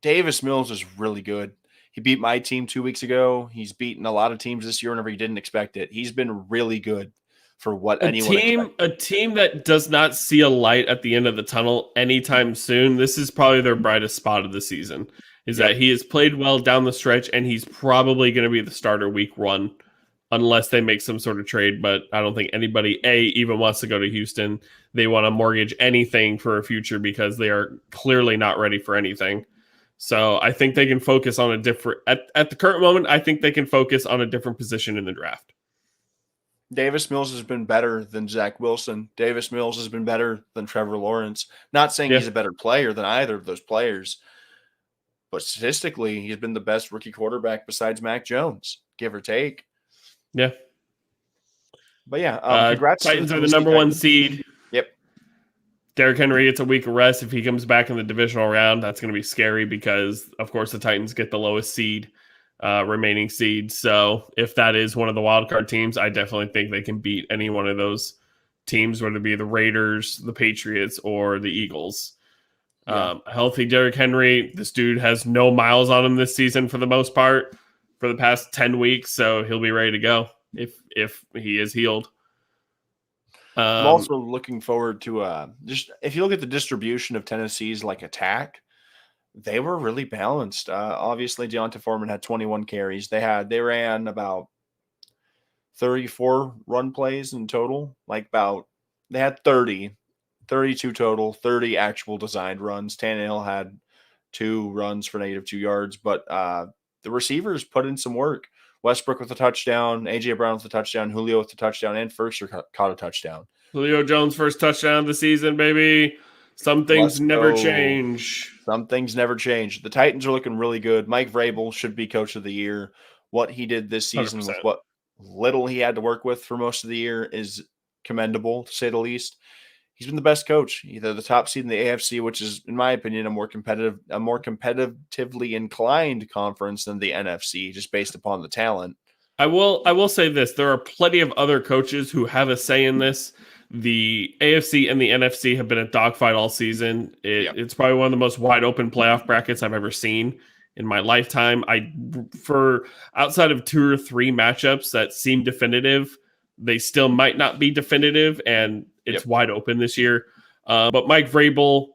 Davis Mills is really good. He beat my team 2 weeks ago. He's beaten a lot of teams this year whenever he didn't expect it. He's been really good for what anyone expected. A team that does not see a light at the end of the tunnel anytime soon. This is probably their brightest spot of the season, is that he has played well down the stretch, and he's probably going to be the starter week 1 unless they make some sort of trade. But I don't think anybody, even wants to go to Houston. They want to mortgage anything for a future because they are clearly not ready for anything. So I think they can focus on a different, at the current moment, I think they can focus on a different position in the draft. Davis Mills has been better than Zach Wilson. Davis Mills has been better than Trevor Lawrence. Not saying he's a better player than either of those players, but statistically, he's been the best rookie quarterback besides Mac Jones, give or take. Yeah. But yeah, congrats. Titans are the number 1 seed. Yep. Derrick Henry gets a week of rest. If he comes back in the divisional round, that's going to be scary because, of course, the Titans get the lowest seed, remaining seed. So if that is one of the wildcard teams, I definitely think they can beat any one of those teams, whether it be the Raiders, the Patriots, or the Eagles. Yeah. A healthy Derrick Henry. This dude has no miles on him this season for the most part for the past 10 weeks. So he'll be ready to go if he is healed. I'm also looking forward to just if you look at the distribution of Tennessee's attack, they were really balanced. Obviously, Deonta Foreman had 21 carries. They ran about 34 run plays in total. They had 32 total, 30 actual designed runs. Tannehill had 2 runs for -2 yards, but the receivers put in some work. Westbrook with a touchdown, A.J. Brown with a touchdown, Julio with a touchdown, and Ferguson caught a touchdown. Julio Jones' first touchdown of the season, baby. Some things never change. Some things never change. The Titans are looking really good. Mike Vrabel should be coach of the year. What he did this season 100%. With what little he had to work with for most of the year is commendable, to say the least. He's been the best coach, either the top seed in the AFC, which is, in my opinion, a more competitively inclined conference than the NFC, just based upon the talent. I will say this. There are plenty of other coaches who have a say in this. The AFC and the NFC have been a dogfight all season. It's probably one of the most wide open playoff brackets I've ever seen in my lifetime. For outside of 2 or 3 matchups that seem definitive, they still might not be definitive, and it's wide open this year. But Mike Vrabel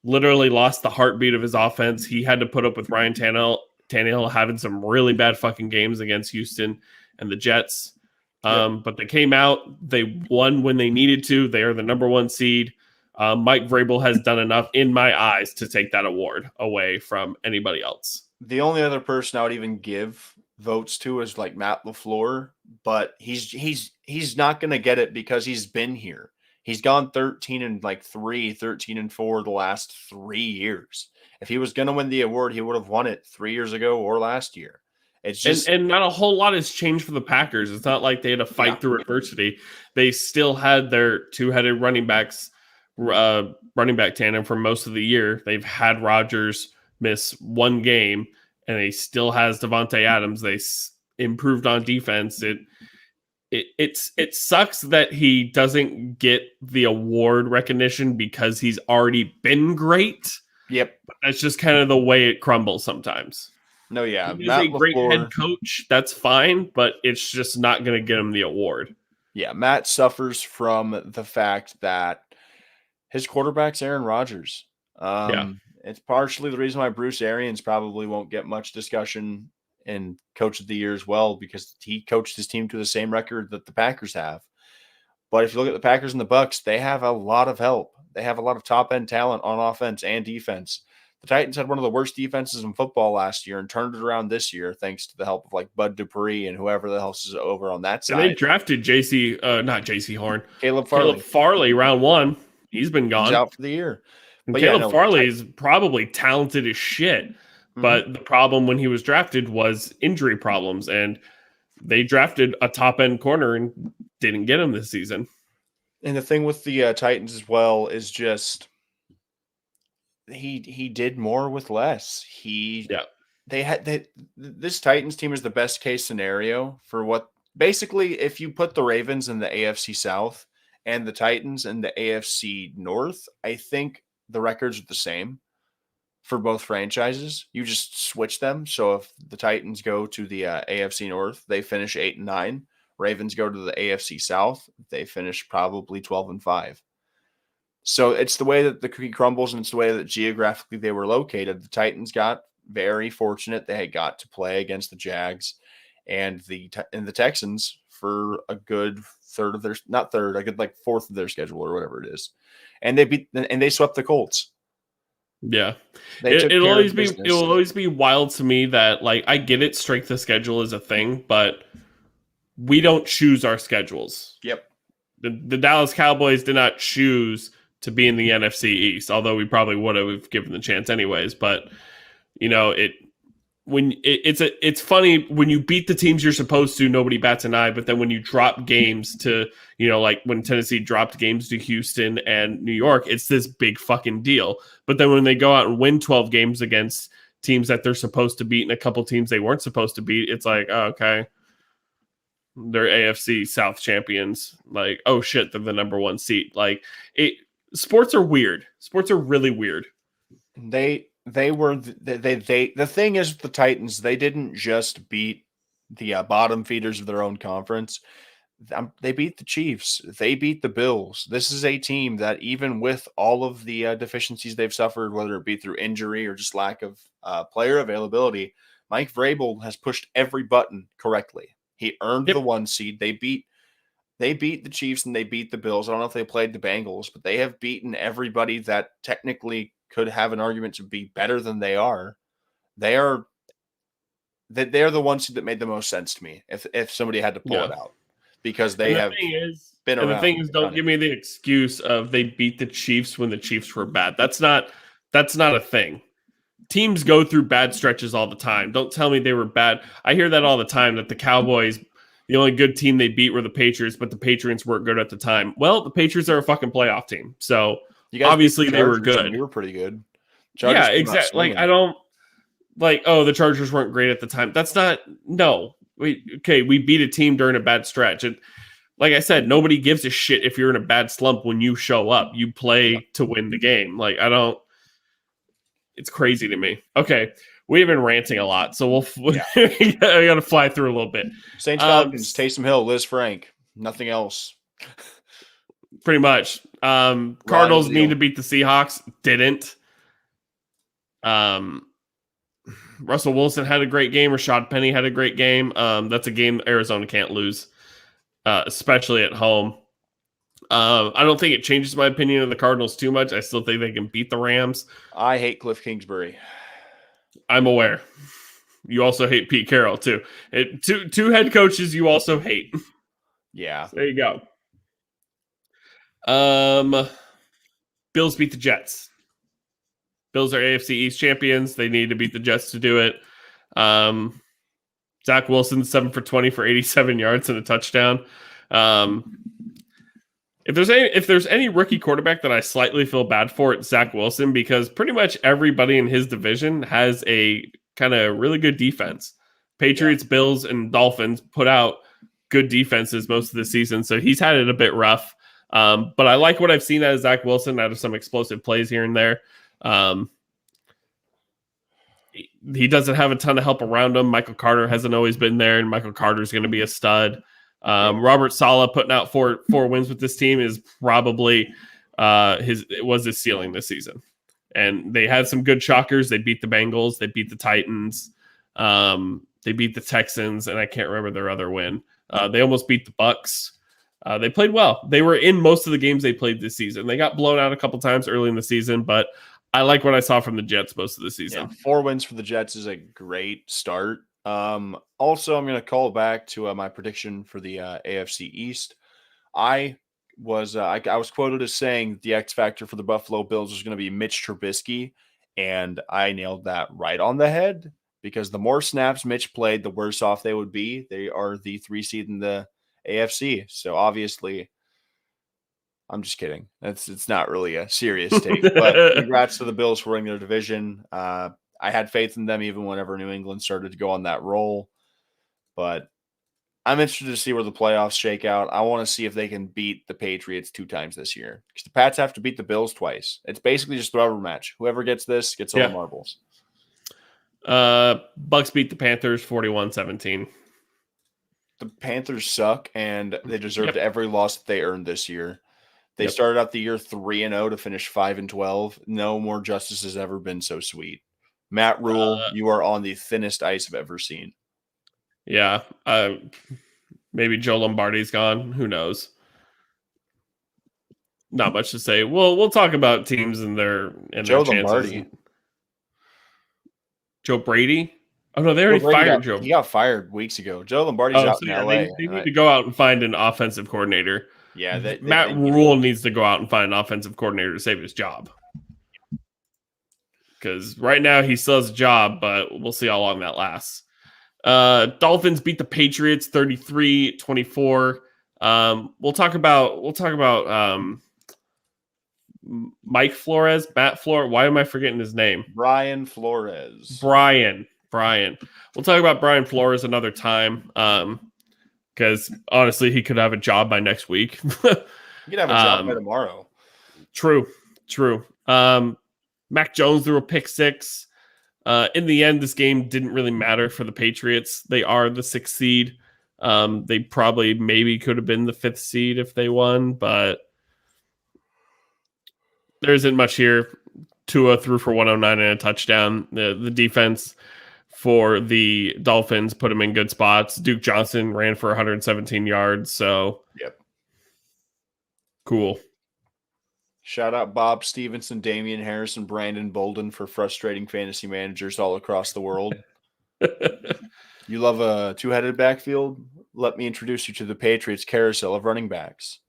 literally lost the heartbeat of his offense. He had to put up with Ryan Tannehill having some really bad fucking games against Houston and the Jets. But they came out. They won when they needed to. They are the number 1 seed. Mike Vrabel has done enough, in my eyes, to take that award away from anybody else. The only other person I would even give votes to is Matt LaFleur, but he's not going to get it because he's been here. He's gone 13-3, 13-4 the last 3 years. If he was going to win the award, he would have won it 3 years ago or last year. It's just and not a whole lot has changed for the Packers. It's not like they had to fight through adversity. They still had their two-headed running back tandem for most of the year. They've had Rodgers miss one game, and he still has Devontae Adams. They improved on defense. It sucks that he doesn't get the award recognition because he's already been great. Yep. But that's just kind of the way it crumbles sometimes. No, yeah. He's a great head coach. That's fine, but it's just not going to get him the award. Yeah, Matt suffers from the fact that his quarterback's Aaron Rodgers. It's partially the reason why Bruce Arians probably won't get much discussion in Coach of the Year as well, because he coached his team to the same record that the Packers have. But if you look at the Packers and the Bucs, they have a lot of help. They have a lot of top-end talent on offense and defense. The Titans had one of the worst defenses in football last year and turned it around this year thanks to the help of like Bud Dupree and whoever the else is over on that side. And they drafted Horn. Caleb Farley, round one. He's been gone. He's out for the year. But Farley is probably talented as shit. Mm-hmm. But the problem when he was drafted was injury problems. And they drafted a top-end corner and didn't get him this season. And the thing with the Titans as well is just he did more with less. This Titans team is the best case scenario for what basically if you put the Ravens in the AFC South and the Titans in the AFC North, I think the records are the same for both franchises. You just switch them. So if the Titans go to the AFC North, they finish 8-9. Ravens go to the AFC South, they finish probably 12-5. So it's the way that the cookie crumbles, and it's the way that geographically they were located. The Titans got very fortunate. They had got to play against the Jags and the Texans for a good fourth of their schedule or whatever it is. And they swept the Colts. Yeah. It'll always be wild to me that, like, I get it, strength of schedule is a thing, but we don't choose our schedules. Yep. The Dallas Cowboys did not choose to be in the NFC East, although we probably would have given the chance anyways. But it's funny when you beat the teams you're supposed to, nobody bats an eye. But then when you drop games to, like when Tennessee dropped games to Houston and New York, it's this big fucking deal. But then when they go out and win 12 games against teams that they're supposed to beat and a couple teams they weren't supposed to beat, it's like, oh, okay, they're AFC South champions. Like, oh shit, they're the number one seed. Like, sports are weird. Sports are really weird. The thing is, the Titans, they didn't just beat the bottom feeders of their own conference. They beat the Chiefs. They beat the Bills. This is a team that, even with all of the deficiencies they've suffered, whether it be through injury or just lack of player availability, Mike Vrabel has pushed every button correctly. He earned the 1 seed. They beat the Chiefs and they beat the Bills. I don't know if they played the Bengals, but they have beaten everybody that technically could have an argument to be better than they are. They're the 1 seed that made the most sense to me if somebody had to pull it out, because they have been around. And the thing is, don't give me the excuse of they beat the Chiefs when the Chiefs were bad. That's not a thing. Teams go through bad stretches all the time. Don't tell me they were bad. I hear that all the time, that the Cowboys, the only good team they beat were the Patriots, but the Patriots weren't good at the time. Well, the Patriots are a fucking playoff team. So obviously they were good. We were pretty good. Yeah, exactly. Like, I don't like, oh, the Chargers weren't great at the time. That's not, no. We beat a team during a bad stretch. And like I said, nobody gives a shit if you're in a bad slump when you show up. You play to win the game. Like, it's crazy to me. Okay. We've been ranting a lot, so I got to fly through a little bit. Saints Falcons, Taysom Hill, Liz Frank, nothing else. Pretty much. Cardinals need to beat the Seahawks. Didn't. Russell Wilson had a great game. Rashad Penny had a great game. That's a game Arizona can't lose, especially at home. I don't think it changes my opinion of the Cardinals too much. I still think they can beat the Rams. I hate Cliff Kingsbury. I'm aware. You also hate Pete Carroll too. Two head coaches you also hate. Yeah. So there you go. Bills beat the Jets. Bills are AFC East champions. They need to beat the Jets to do it. Zach Wilson 7 for 20 for 87 yards and a touchdown. If there's any rookie quarterback that I slightly feel bad for, it's Zach Wilson, because pretty much everybody in his division has a kind of really good defense. Patriots, Bills, and Dolphins put out good defenses most of the season, so he's had it a bit rough. But I like what I've seen out of Zach Wilson, out of some explosive plays here and there. He doesn't have a ton of help around him. Michael Carter hasn't always been there, and Michael Carter's going to be a stud. Robert Saleh putting out four wins with this team is probably his ceiling this season. And they had some good shockers. They beat the Bengals. They beat the Titans. They beat the Texans, and I can't remember their other win. They almost beat the Bucks. They played well. They were in most of the games they played this season. They got blown out a couple times early in the season, but I like what I saw from the Jets most of the season. 4 wins for the Jets is a great start. Also, I'm going to call back to my prediction for the AFC East. I was quoted as saying the X factor for the Buffalo Bills was going to be Mitch Trubisky, and I nailed that right on the head, because the more snaps Mitch played, the worse off they would be. They are the 3 seed in the AFC, so obviously, I'm just kidding. It's not really a serious take, but congrats to the Bills for winning their division. I had faith in them even whenever New England started to go on that roll, but I'm interested to see where the playoffs shake out. I want to see if they can beat the Patriots 2 times this year, because the Pats have to beat the Bills twice. It's basically just a rubber match. Whoever gets this gets all the marbles. Bucks beat the Panthers 41-17. The Panthers suck, and they deserved every loss that they earned this year. They started out the year 3-0 to finish 5-12. No more justice has ever been so sweet. Matt Rule, you are on the thinnest ice I've ever seen. Yeah. Maybe Joe Lombardi's gone. Who knows? Not much to say. We'll talk about teams and their Joe chances. Lombardi. Joe Brady? Oh, no, they already fired Joe. He got fired weeks ago. Joe Lombardi's out in L.A. They need to go out and find an offensive coordinator. Yeah, Matt Rule needs to go out and find an offensive coordinator to save his job. Because right now he still has a job, but we'll see how long that lasts. Dolphins beat the Patriots 33-24. We'll talk about Mike Flores, Matt Flores. Why am I forgetting his name? Brian Flores. Brian. We'll talk about Brian Flores another time. Because honestly, he could have a job by next week. He could have a job by tomorrow. True. Mac Jones threw a pick 6. In the end, this game didn't really matter for the Patriots. They are the 6th seed. They probably maybe could have been the 5th seed if they won, but there isn't much here. Tua threw for 109 and a touchdown. The defense for the Dolphins put him in good spots. Duke Johnson ran for 117 yards. So, cool. Shout out Bob Stevenson, Damian Harris, and Brandon Bolden for frustrating fantasy managers all across the world. You love a 2-headed backfield? Let me introduce you to the Patriots carousel of running backs.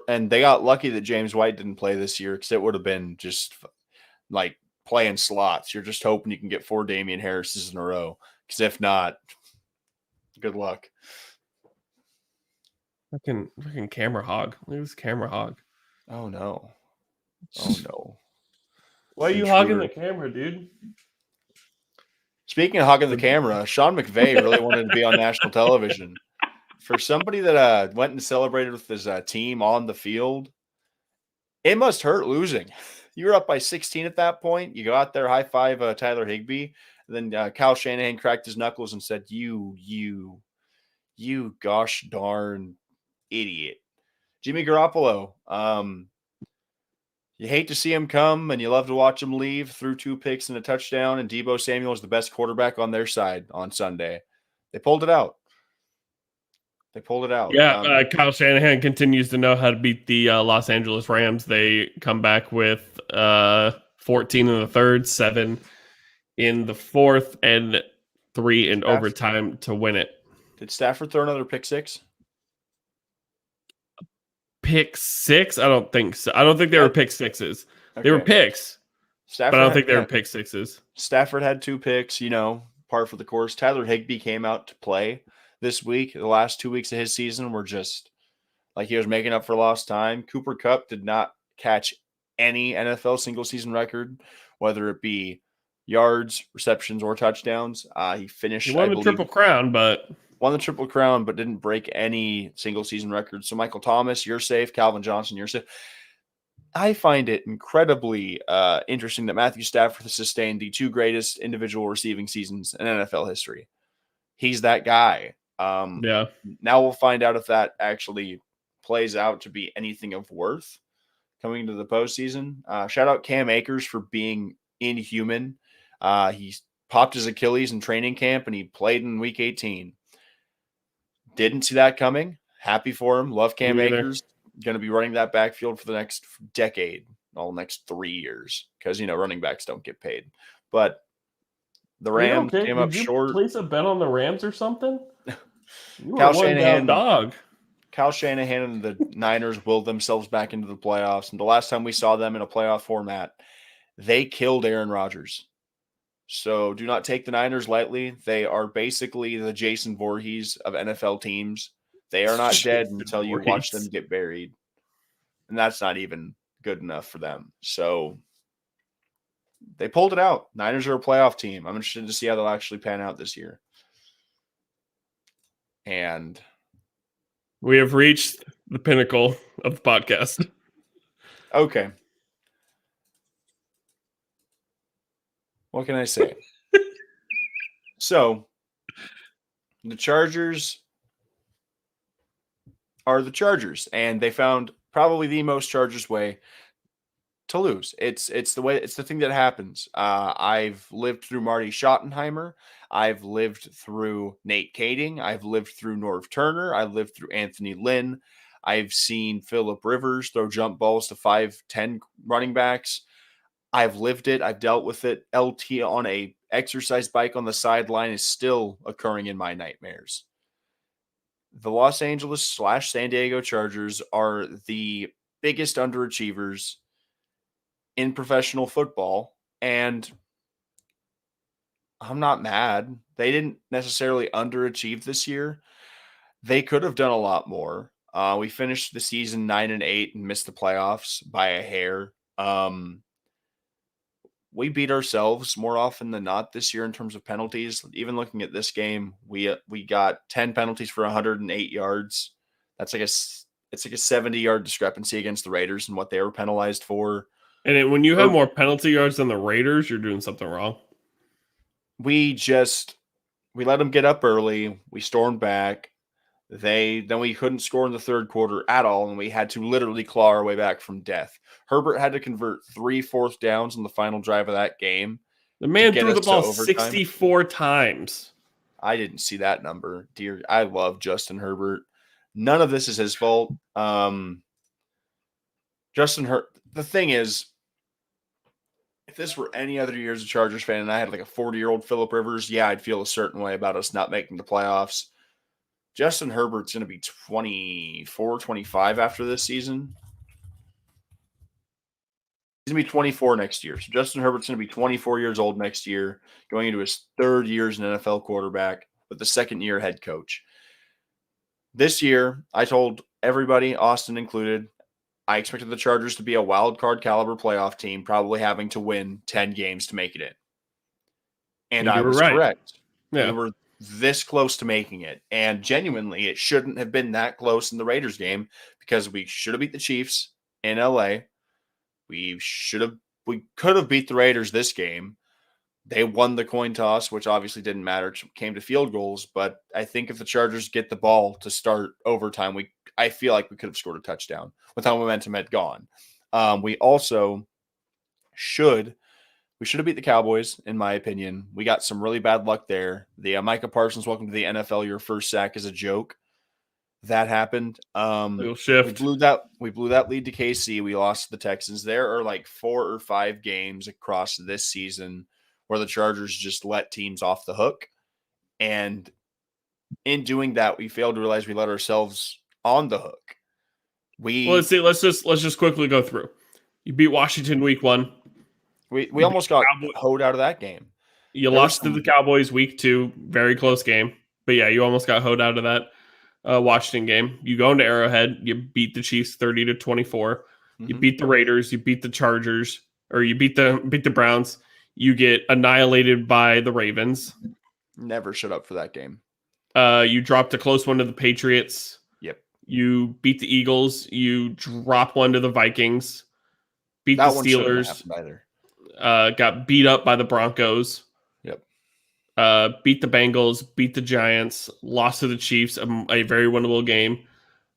And they got lucky that James White didn't play this year, because it would have been just like playing slots. You're just hoping you can get 4 Damian Harrises in a row, because if not, good luck. Fucking camera hog. Look at this camera hog. Oh no. Why are you hogging the camera, dude? Speaking of hogging the camera, Sean McVay really wanted to be on national television. For somebody that went and celebrated with his team on the field, it must hurt losing. You were up by 16 at that point. You go out there, high five Tyler Higbee. And then Kyle Shanahan cracked his knuckles and said, you gosh darn idiot. Jimmy Garoppolo, you hate to see him come, and you love to watch him leave. Threw 2 picks and a touchdown, and Deebo Samuel is the best quarterback on their side on Sunday. They pulled it out. Yeah, Kyle Shanahan continues to know how to beat the Los Angeles Rams. They come back with 14 in the third, 7 in the fourth, and 3 in overtime to win it. Did Stafford throw another pick 6? Pick 6? I don't think so. I don't think they were pick 6s. Okay. They were picks, but I don't think they were pick 6s. Stafford had 2 picks, part par for the course. Tyler Higbee came out to play this week. The last 2 weeks of his season were just like he was making up for lost time. Cooper Kupp did not catch any NFL single season record, whether it be yards, receptions, or touchdowns. He finished, He won the Triple Crown, but won the Triple Crown, but didn't break any single season records. So Michael Thomas, you're safe. Calvin Johnson, you're safe. I find it incredibly interesting that Matthew Stafford has sustained the 2 greatest individual receiving seasons in NFL history. He's that guy. yeah. Now we'll find out if that actually plays out to be anything of worth coming into the postseason. Shout out Cam Akers for being inhuman. He popped his Achilles in training camp and he played in week 18. Didn't see that coming. Happy for him. Love Cam Akers. Going to be running that backfield for the next decade, all next 3 years, because, running backs don't get paid. But the Rams came up short. Did you place a bet on the Rams or something? You were Kyle one down dog. Kyle Shanahan and the Niners willed themselves back into the playoffs. And the last time we saw them in a playoff format, they killed Aaron Rodgers. So do not take the Niners lightly. They are basically the Jason Voorhees of NFL teams. They are not dead until you watch them get buried. And that's not even good enough for them. So they pulled it out. Niners are a playoff team. I'm interested to see how they'll actually pan out this year. And we have reached the pinnacle of the podcast. Okay. What can I say? So, the Chargers are the Chargers, and they found probably the most Chargers way to lose. It's the thing that happens. I've lived through Marty Schottenheimer. I've lived through Nate Kading. I've lived through Norv Turner. I've lived through Anthony Lynn. I've seen Phillip Rivers throw jump balls to 5'10" running backs. I've lived it. I've dealt with it. LT on a exercise bike on the sideline is still occurring in my nightmares. The Los Angeles / San Diego Chargers are the biggest underachievers in professional football, and I'm not mad. They didn't necessarily underachieve this year. They could have done a lot more. We finished the season 9-8 and missed the playoffs by a hair. We beat ourselves more often than not this year in terms of penalties. Even looking at this game, we got 10 penalties for 108 yards. It's like a 70-yard discrepancy against the Raiders and what they were penalized for. And when you have more penalty yards than the Raiders, you're doing something wrong. We let them get up early. We stormed back. Then we couldn't score in the third quarter at all, and we had to literally claw our way back from death. Herbert had to convert 3 4th downs on the final drive of that game. The man threw the ball 64 times. I didn't see that number. Dear, I love Justin Herbert. None of this is his fault. Justin Herbert. The thing is, if this were any other year as a Chargers fan and I had like a 40-year-old Phillip Rivers, yeah, I'd feel a certain way about us not making the playoffs. Justin Herbert's going to be 24, 25 after this season. He's going to be 24 next year. So Justin Herbert's going to be 24 years old next year, going into his 3rd year as an NFL quarterback with the 2nd-year head coach. This year, I told everybody, Austin included, I expected the Chargers to be a wild card caliber playoff team, probably having to win 10 games to make it in. And I was correct. Yeah. We were this close to making it. And genuinely, it shouldn't have been that close in the Raiders game because we should have beat the Chiefs in LA. We could have beat the Raiders this game. They won the coin toss, which obviously didn't matter. It came to field goals. But I think if the Chargers get the ball to start overtime, I feel like we could have scored a touchdown with how momentum had gone. We also should have beat the Cowboys, in my opinion. We got some really bad luck there. The Micah Parsons, welcome to the NFL. Your first sack is a joke. That happened. Little shift. We blew that lead to KC. We lost to the Texans. There are like 4 or 5 games across this season where the Chargers just let teams off the hook. And in doing that, we failed to realize we let ourselves on the hook. Let's just quickly go through. You beat Washington week 1. We almost got hoed out of that game. You There was lost to the Cowboys week 2, very close game. But yeah, you almost got hoed out of that Washington game. You go into Arrowhead, you beat the Chiefs 30-24. You beat the Raiders, you beat the Chargers, or you beat the Browns. You get annihilated by the Ravens. Never shut up for that game. You dropped a close one to the Patriots. Yep. You beat the Eagles. You drop one to the Vikings. Beat That the one shouldn't have Steelers. happened either. Got beat up by the Broncos. Yep. Beat the Bengals. Beat the Giants. Lost to the Chiefs, a very winnable game.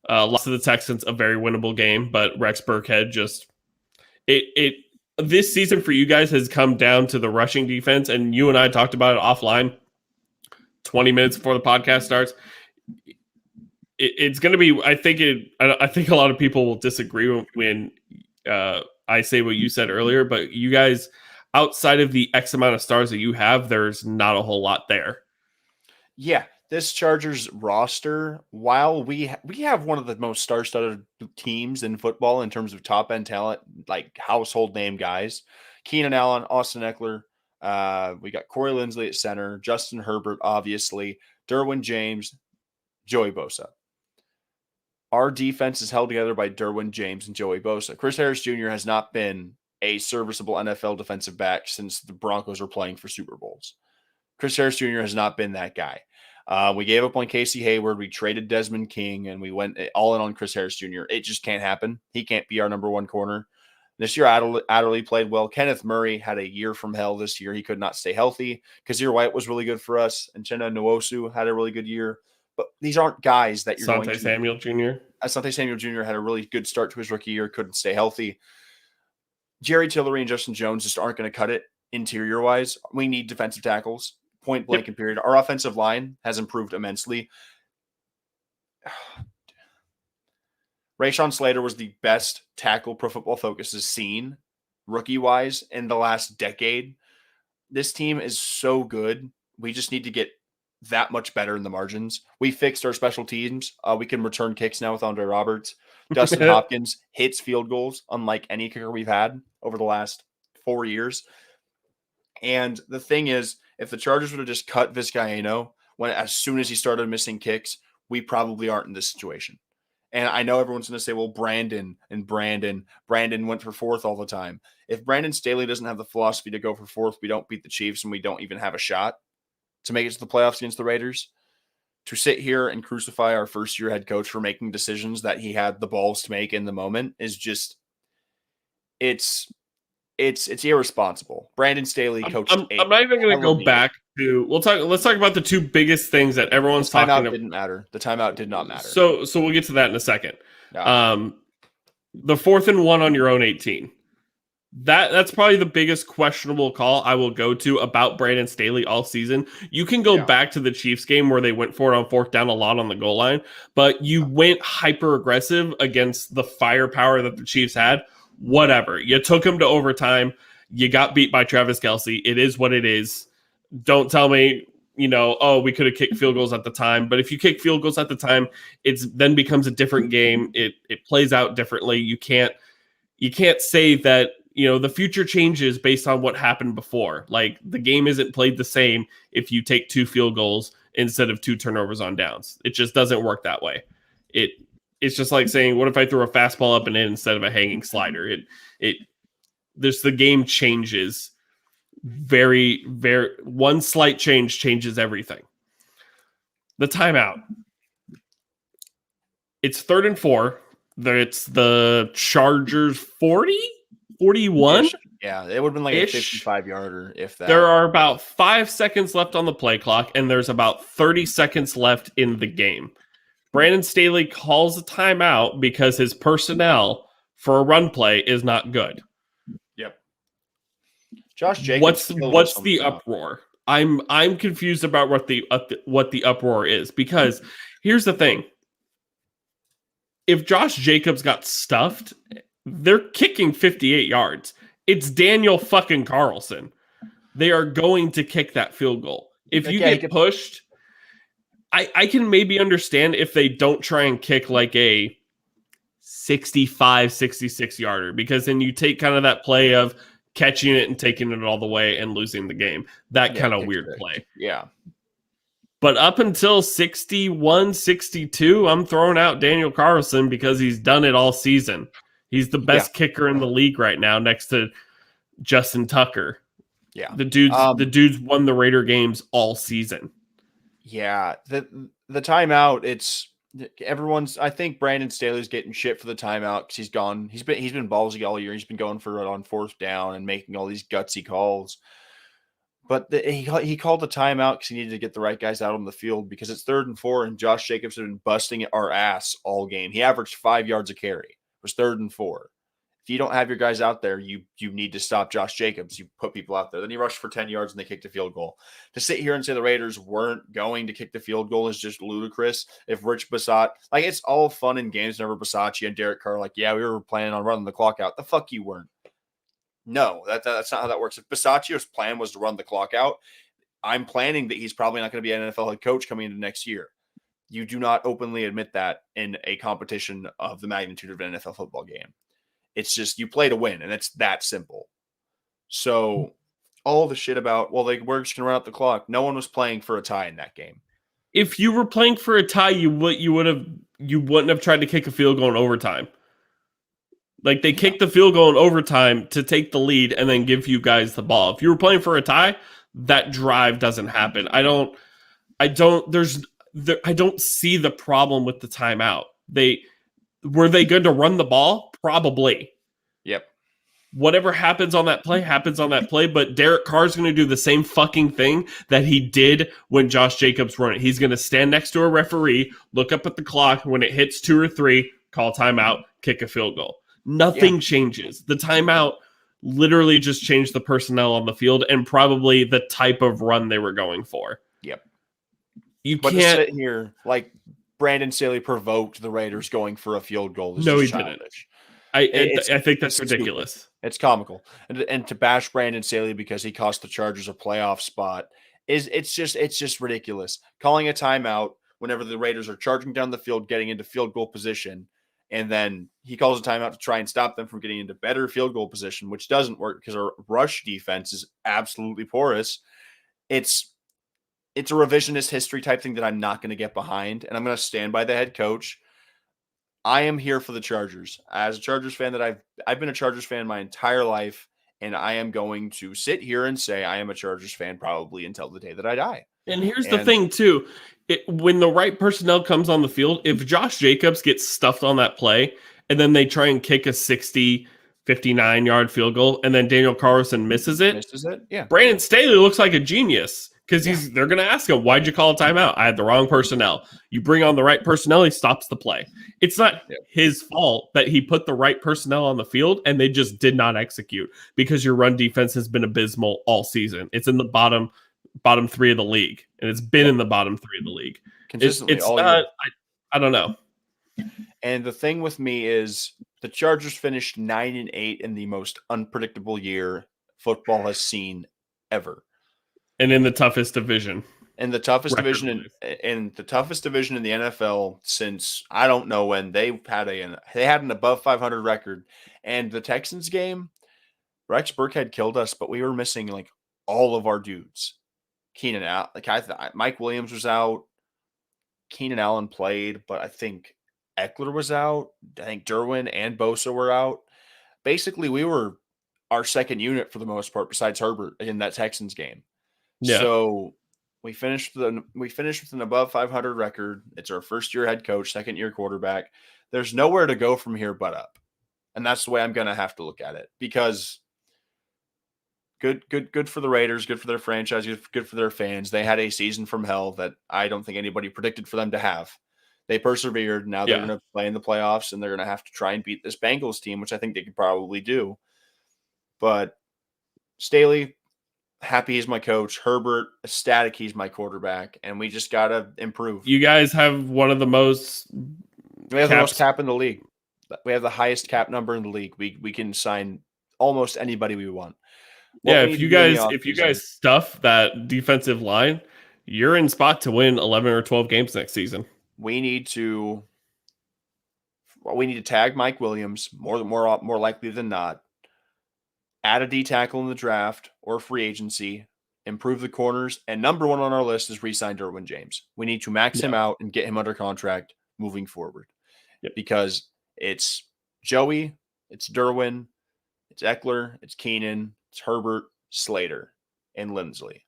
Lost to the Texans, a very winnable game. But Rex Burkhead just this season for you guys has come down to the rushing defense, and you and I talked about it offline 20 minutes before the podcast starts. It's going to be, I think a lot of people will disagree when I say what you said earlier, but you guys, outside of the X amount of stars that you have, there's not a whole lot there. Yeah, this Chargers roster, while we have one of the most star-studded teams in football in terms of top-end talent, like household name guys, Keenan Allen, Austin Eckler, we got Corey Linsley at center, Justin Herbert, obviously, Derwin James, Joey Bosa. Our defense is held together by Derwin James and Joey Bosa. Chris Harris Jr. has not been a serviceable NFL defensive back since the Broncos were playing for Super Bowls. Chris Harris Jr. has not been that guy. We gave up on Casey Hayward. We traded Desmond King, and we went all in on Chris Harris Jr. It just can't happen. He can't be our number one corner. This year, Adderley played well. Kenneth Murray had a year from hell this year. He could not stay healthy. Kazir White was really good for us, and Chenna Nwosu had a really good year. But these aren't guys that you're going to. Asante Samuel Jr. had a really good start to his rookie year, couldn't stay healthy. Jerry Tillery and Justin Jones just aren't going to cut it interior-wise. We need defensive tackles, point blank and period. Our offensive line has improved immensely. Rashawn Slater was the best tackle Pro Football Focus has seen, rookie-wise, in the last decade. This team is so good. We just need to get that much better in the margins. We fixed our special teams. We can return kicks now with Andre Roberts. Dustin Hopkins hits field goals unlike any kicker we've had over the last 4 years. And the thing is, if the Chargers would have just cut Vizcaino as soon as he started missing kicks, we probably aren't in this situation. And I know everyone's going to say, well, Brandon went for fourth all the time. If Brandon Staley doesn't have the philosophy to go for fourth, we don't beat the Chiefs and we don't even have a shot to make it to the playoffs against the Raiders. To sit here and crucify our first-year head coach for making decisions that he had the balls to make in the moment is just it's irresponsible. Brandon Staley coached. I'm not even going to go back to. Let's talk about the two biggest things that everyone's talking about. Didn't matter. The timeout did not matter. So we'll get to that in a second. No. The 4th and 1 on your own 18. That's probably the biggest questionable call I will go to about Brandon Staley all season. You can go back to the Chiefs game where they went for it on 4th down a lot on the goal line, but you went hyper aggressive against the firepower that the Chiefs had. Whatever. You took him to overtime. You got beat by Travis Kelce. It is what it is. Don't tell me, we could have kicked field goals at the time. But if you kick field goals at the time, it then becomes a different game. It plays out differently. You can't say that, the future changes based on what happened before. Like, the game isn't played the same if you take 2 field goals instead of 2 turnovers on downs. It just doesn't work that way. It's just like saying, what if I throw a fastball up and in instead of a hanging slider? The game changes very, very, one slight change changes everything. The timeout. It's 3rd and 4. It's the Chargers 40? 41? Yeah, it would have been like a 55-yarder if that. There are about 5 seconds left on the play clock, and there's about 30 seconds left in the game. Brandon Staley calls a timeout because his personnel for a run play is not good. Yep. Josh Jacobs. What's the uproar? I'm confused about what the uproar is, because here's the thing. If Josh Jacobs got stuffed, they're kicking 58 yards. It's Daniel fucking Carlson. They are going to kick that field goal. If you get pushed, I can maybe understand if they don't try and kick like a 65, 66 yarder, because then you take kind of that play of catching it and taking it all the way and losing the game. That kind of weird play. Yeah. But up until 61, 62, I'm throwing out Daniel Carlson because he's done it all season. He's the best kicker in the league right now next to Justin Tucker. Yeah. The dude's won the Raider games all season. Yeah. The timeout, I think Brandon Staley's getting shit for the timeout because he's gone. He's been ballsy all year. He's been going for it on fourth down and making all these gutsy calls. But he called the timeout because he needed to get the right guys out on the field because it's 3rd and 4, and Josh Jacobs had been busting our ass all game. He averaged 5 yards a carry. It was 3rd and 4. If you don't have your guys out there, you need to stop Josh Jacobs. You put people out there. Then he rushed for 10 yards and they kicked a field goal. To sit here and say the Raiders weren't going to kick the field goal is just ludicrous. If Rich Bisaccia, like, it's all fun and games whenever Bisaccia and Derek Carr, like, yeah, we were planning on running the clock out. The fuck you weren't. No, that's not how that works. If Bisaccia's plan was to run the clock out, I'm planning that he's probably not going to be an NFL head coach coming into next year. You do not openly admit that in a competition of the magnitude of an NFL football game. It's just you play to win, and it's that simple. So all the shit about, well, we're just going to run out the clock. No one was playing for a tie in that game. If you were playing for a tie, you wouldn't have tried to kick a field goal in overtime. Like, they kicked the field goal in overtime to take the lead and then give you guys the ball. If you were playing for a tie, that drive doesn't happen. I don't see the problem with the timeout. Were they good to run the ball? Probably. Yep. Whatever happens on that play, but Derek Carr's going to do the same fucking thing that he did when Josh Jacobs run it. He's going to stand next to a referee, look up at the clock. When it hits 2 or 3, call timeout, kick a field goal. Nothing changes. The timeout literally just changed the personnel on the field and probably the type of run they were going for. Yep. But can't sit here like Brandon Staley provoked the Raiders going for a field goal. No, he didn't. I think that's ridiculous. Stupid. It's comical. And to bash Brandon Staley because he cost the Chargers a playoff spot it's just ridiculous. Calling a timeout whenever the Raiders are charging down the field, getting into field goal position, and then he calls a timeout to try and stop them from getting into better field goal position, which doesn't work because our rush defense is absolutely porous. It's a revisionist history type thing that I'm not going to get behind, and I'm going to stand by the head coach. I am here for the Chargers. As a Chargers fan, that I've been a Chargers fan my entire life, and I am going to sit here and say I am a Chargers fan probably until the day that I die. And here's the thing, too. When the right personnel comes on the field, if Josh Jacobs gets stuffed on that play, and then they try and kick a 60, 59-yard field goal, and then Daniel Carlson misses it, yeah. Brandon Staley looks like a genius because they're going to ask him, why'd you call a timeout? I had the wrong personnel. You bring on the right personnel, he stops the play. It's not his fault that he put the right personnel on the field, and they just did not execute because your run defense has been abysmal all season. It's in the bottom 3 of the league, and it's been in the bottom 3 of the league consistently. It's not. I don't know. And the thing with me is the Chargers finished 9-8 in the most unpredictable year football has seen ever, and in the toughest division. In the toughest division in the toughest division in the NFL since I don't know when. They had an above 500 record, and the Texans game, Rex Burkhead killed us, but we were missing like all of our dudes. Keenan out, Mike Williams was out. Keenan Allen played, but I think Eckler was out. I think Derwin and Bosa were out. Basically, we were our second unit for the most part, besides Herbert in that Texans game. Yeah. So we finished with an above 500 record. It's our first year head coach, second year quarterback. There's nowhere to go from here but up, and that's the way I'm going to have to look at it because. Good for the Raiders, good for their franchise, good for their fans. They had a season from hell that I don't think anybody predicted for them to have. They persevered. Now they're going to play in the playoffs, and they're going to have to try and beat this Bengals team, which I think they could probably do. But Staley, happy he's my coach. Herbert, ecstatic he's my quarterback, and we just got to improve. You guys have one of the most – We have the most cap in the league. We have the highest cap number in the league. We can sign almost anybody we want. If you guys stuff that defensive line, you're in spot to win 11 or 12 games next season. We need to tag Mike Williams more likely than not. add a D tackle in the draft or free agency, improve the corners, and number one on our list is re-sign Derwin James. We need to max him out and get him under contract moving forward because it's Joey, it's Derwin, it's Eckler, it's Keenan, it's Herbert, Slater, and Lindsley.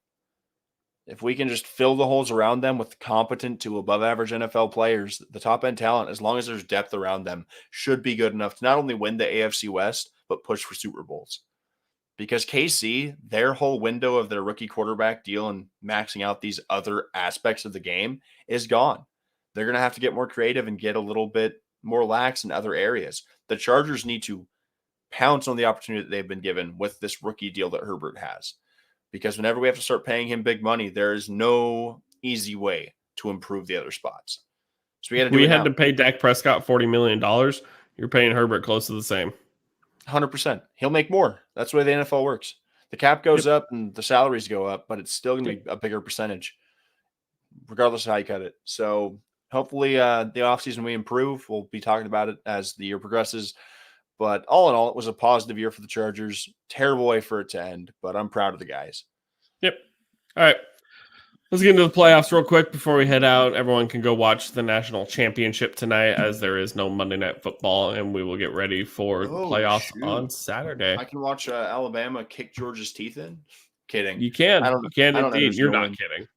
If we can just fill the holes around them with competent to above average NFL players, the top end talent, as long as there's depth around them, should be good enough to not only win the AFC West, but push for Super Bowls. Because KC, their whole window of their rookie quarterback deal and maxing out these other aspects of the game is gone. They're going to have to get more creative and get a little bit more lax in other areas. The Chargers need to pounce on the opportunity that they've been given with this rookie deal that Herbert has. Because whenever we have to start paying him big money, there is no easy way to improve the other spots. So we had to pay Dak Prescott $40 million. You're paying Herbert close to the same. 100%. He'll make more. That's the way the NFL works. The cap goes up and the salaries go up, but it's still going to be a bigger percentage, regardless of how you cut it. So hopefully the offseason we improve. We'll be talking about it as the year progresses. But all in all, it was a positive year for the Chargers. Terrible way for it to end, but I'm proud of the guys. Yep. All right. Let's get into the playoffs real quick before we head out. Everyone can go watch the national championship tonight as there is no Monday Night Football, and we will get ready for the playoffs on Saturday. I can watch Alabama kick Georgia's teeth in. Kidding. You can. You can indeed. You're not kidding.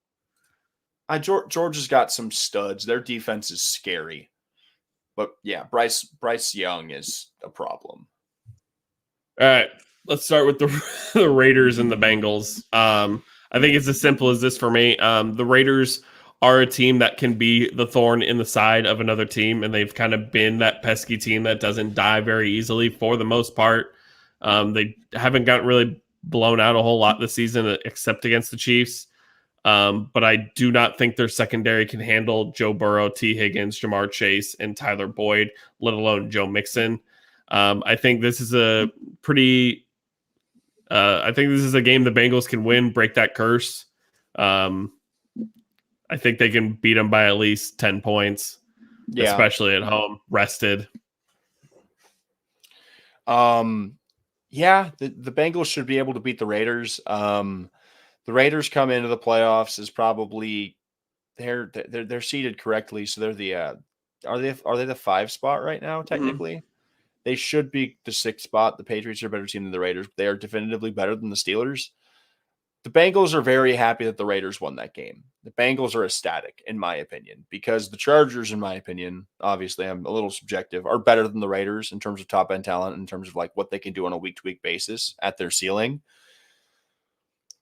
Georgia's got some studs. Their defense is scary. But yeah, Bryce Young is a problem. All right, let's start with the Raiders and the Bengals. I think it's as simple as this for me. The Raiders are a team that can be the thorn in the side of another team, and they've kind of been that pesky team that doesn't die very easily for the most part. They haven't gotten really blown out a whole lot this season, except against the Chiefs. But I do not think their secondary can handle Joe Burrow, T. Higgins, Jamar Chase, and Tyler Boyd, let alone Joe Mixon. I think this is a pretty... I think this is a game the Bengals can win, break that curse. I think they can beat them by at least 10 points, especially at home, rested. Yeah, the Bengals should be able to beat the Raiders. The Raiders come into the playoffs as probably they're seated correctly, so they're the are they the 5 spot right now technically? Mm-hmm. They should be the 6th spot. The Patriots are a better team than the Raiders. They are definitively better than the Steelers. The Bengals are very happy that the Raiders won that game. The Bengals are ecstatic, in my opinion, because the Chargers, in my opinion, obviously I'm a little subjective, are better than the Raiders in terms of top end talent, in terms of like what they can do on a week-to-week basis at their ceiling.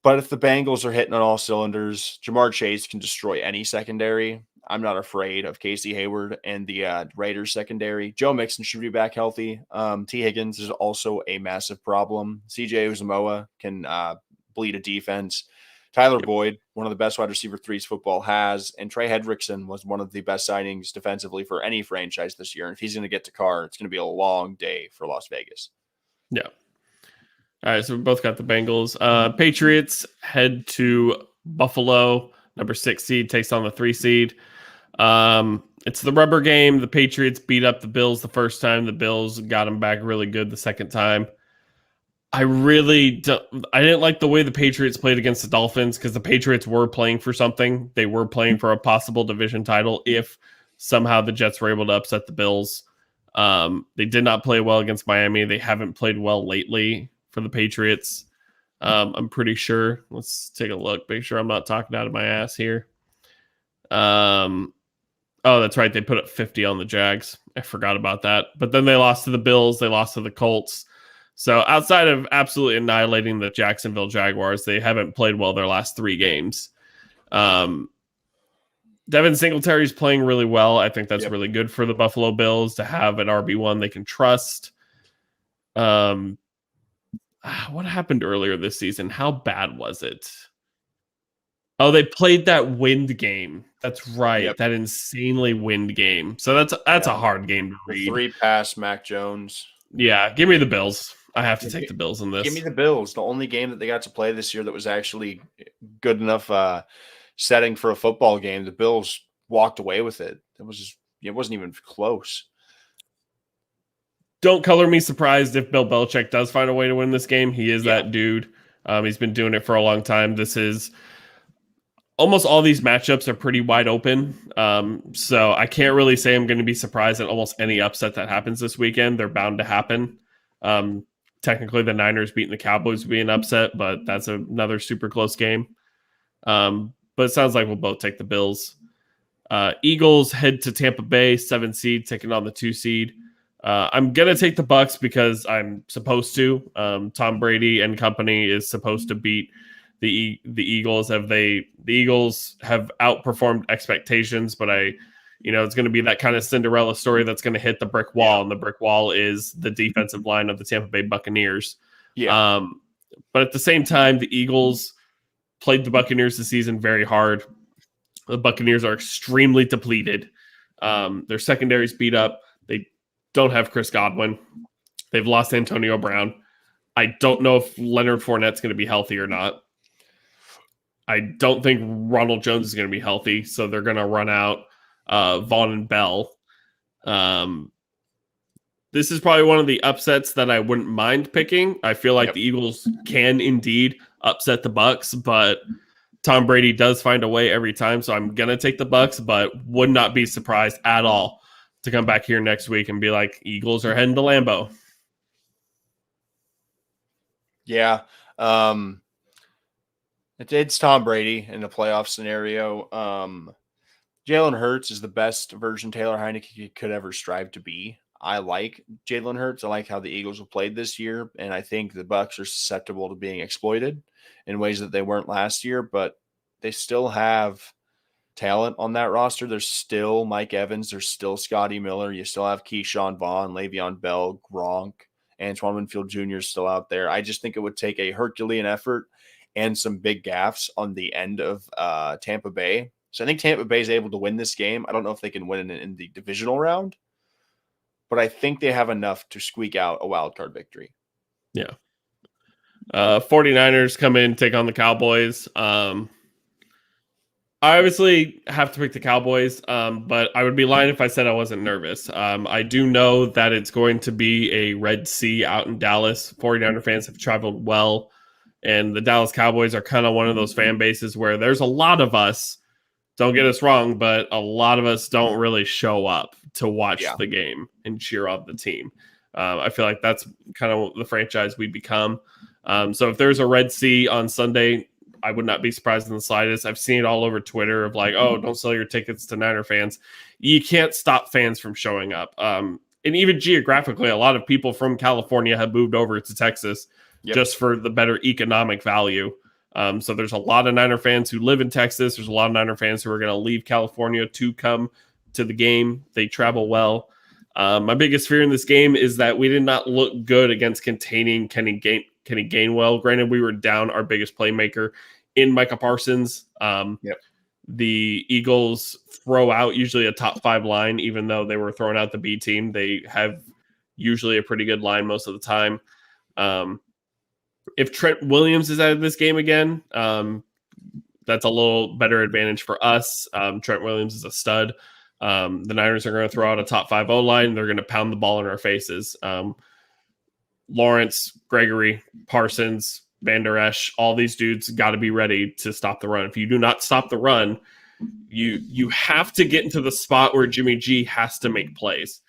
But if the Bengals are hitting on all cylinders, Jamar Chase can destroy any secondary. I'm not afraid of Casey Hayward and the Raiders secondary. Joe Mixon should be back healthy. T. Higgins is also a massive problem. CJ Uzamoa can bleed a defense. Tyler Boyd, one of the best wide receiver threes football has, and Trey Hendrickson was one of the best signings defensively for any franchise this year. And if he's going to get to Carr, it's going to be a long day for Las Vegas. Yeah. All right, so we both got the Bengals. Patriots head to Buffalo, number 6 seed, takes on the 3 seed. It's the rubber game. The Patriots beat up the Bills the first time. The Bills got them back really good the second time. I didn't like the way the Patriots played against the Dolphins because the Patriots were playing for something. They were playing for a possible division title if somehow the Jets were able to upset the Bills. They did not play well against Miami. They haven't played well lately for the Patriots. I'm pretty sure. Let's take a look. Make sure I'm not talking out of my ass here. Oh, that's right. They put up 50 on the Jags. I forgot about that. But then they lost to the Bills. They lost to the Colts. So outside of absolutely annihilating the Jacksonville Jaguars, they haven't played well their last 3 games. Devin Singletary is playing really well. I think that's really good for the Buffalo Bills to have an RB1 they can trust. What happened earlier this season? How bad was it? Oh, they played that wind game. That's right. That insanely wind game. So that's a hard game to read. 3-pass Mac Jones. Yeah, give me the Bills. I have to take the Bills in this. Give me the Bills. The only game that they got to play this year that was actually good enough setting for a football game. The Bills walked away with it. It wasn't even close. don't color me surprised if Bill Belichick does find a way to win this game. He is Yeah. that dude. He's been doing it for a long time. This is almost all these matchups are pretty wide open. So I can't really say I'm going to be surprised at almost any upset that happens this weekend. They're bound to happen. Technically, the Niners beating the Cowboys would be an upset, but that's another super close game. But it sounds like we'll both take the Bills. Eagles head to Tampa Bay, 7 seed, taking on the 2 seed. I'm going to take the Bucks because I'm supposed to. Tom Brady and company is supposed to beat the Eagles. The Eagles have outperformed expectations, but it's going to be that kind of Cinderella story that's going to hit the brick wall, and the brick wall is the defensive line of the Tampa Bay Buccaneers. Yeah. But at the same time, the Eagles played the Buccaneers this season very hard. The Buccaneers are extremely depleted. Their secondary's beat up. They don't have Chris Godwin. They've lost Antonio Brown. I don't know if Leonard Fournette's going to be healthy or not. I don't think Ronald Jones is going to be healthy, so they're going to run out Vaughn and Bell. This is probably one of the upsets that I wouldn't mind picking. I feel like the Eagles can indeed upset the Bucks, but Tom Brady does find a way every time, so I'm going to take the Bucks, but would not be surprised at all to come back here next week and be like, Eagles are heading to Lambeau. Yeah. It's Tom Brady in a playoff scenario. Jalen Hurts is the best version Taylor Heineke could ever strive to be. I like Jalen Hurts. I like how the Eagles have played this year, and I think the Bucs are susceptible to being exploited in ways that they weren't last year, but they still have talent on that roster. There's still Mike Evans. There's still Scotty Miller. You still have Keyshawn Vaughn, Le'Veon Bell, Gronk, Antoine Winfield Jr. is still out there. I just think it would take a Herculean effort and some big gaffes on the end of Tampa Bay. So I think Tampa Bay is able to win this game. I don't know if they can win it in the divisional round, but I think they have enough to squeak out a wild card victory. Yeah. 49ers come in, take on the Cowboys. I obviously have to pick the Cowboys, but I would be lying if I said I wasn't nervous. I do know that it's going to be a Red Sea out in Dallas. 49er fans have traveled well, and the Dallas Cowboys are kind of one of those fan bases where there's a lot of us, don't get us wrong, but a lot of us don't really show up to watch the game and cheer on the team. I feel like that's kind of the franchise we become. So if there's a Red Sea on Sunday, I would not be surprised in the slightest. I've seen it all over Twitter of like, oh, don't sell your tickets to Niner fans. You can't stop fans from showing up. And even geographically, a lot of people from California have moved over to Texas just for the better economic value. So there's a lot of Niner fans who live in Texas. There's a lot of Niner fans who are going to leave California to come to the game. They travel well. My biggest fear in this game is that we did not look good against containing Kenny Gainwell. Granted, we were down our biggest playmaker in Micah Parsons. The Eagles throw out usually a top 5 line, even though they were throwing out the B team. They have usually a pretty good line most of the time. If Trent Williams is out of this game again, that's a little better advantage for us. Trent Williams is a stud. The Niners are going to throw out a top 5 O-line. They're going to pound the ball in our faces. Lawrence, Gregory, Parsons, Van Der Esch, all these dudes got to be ready to stop the run. If you do not stop the run, you have to get into the spot where Jimmy G has to make plays.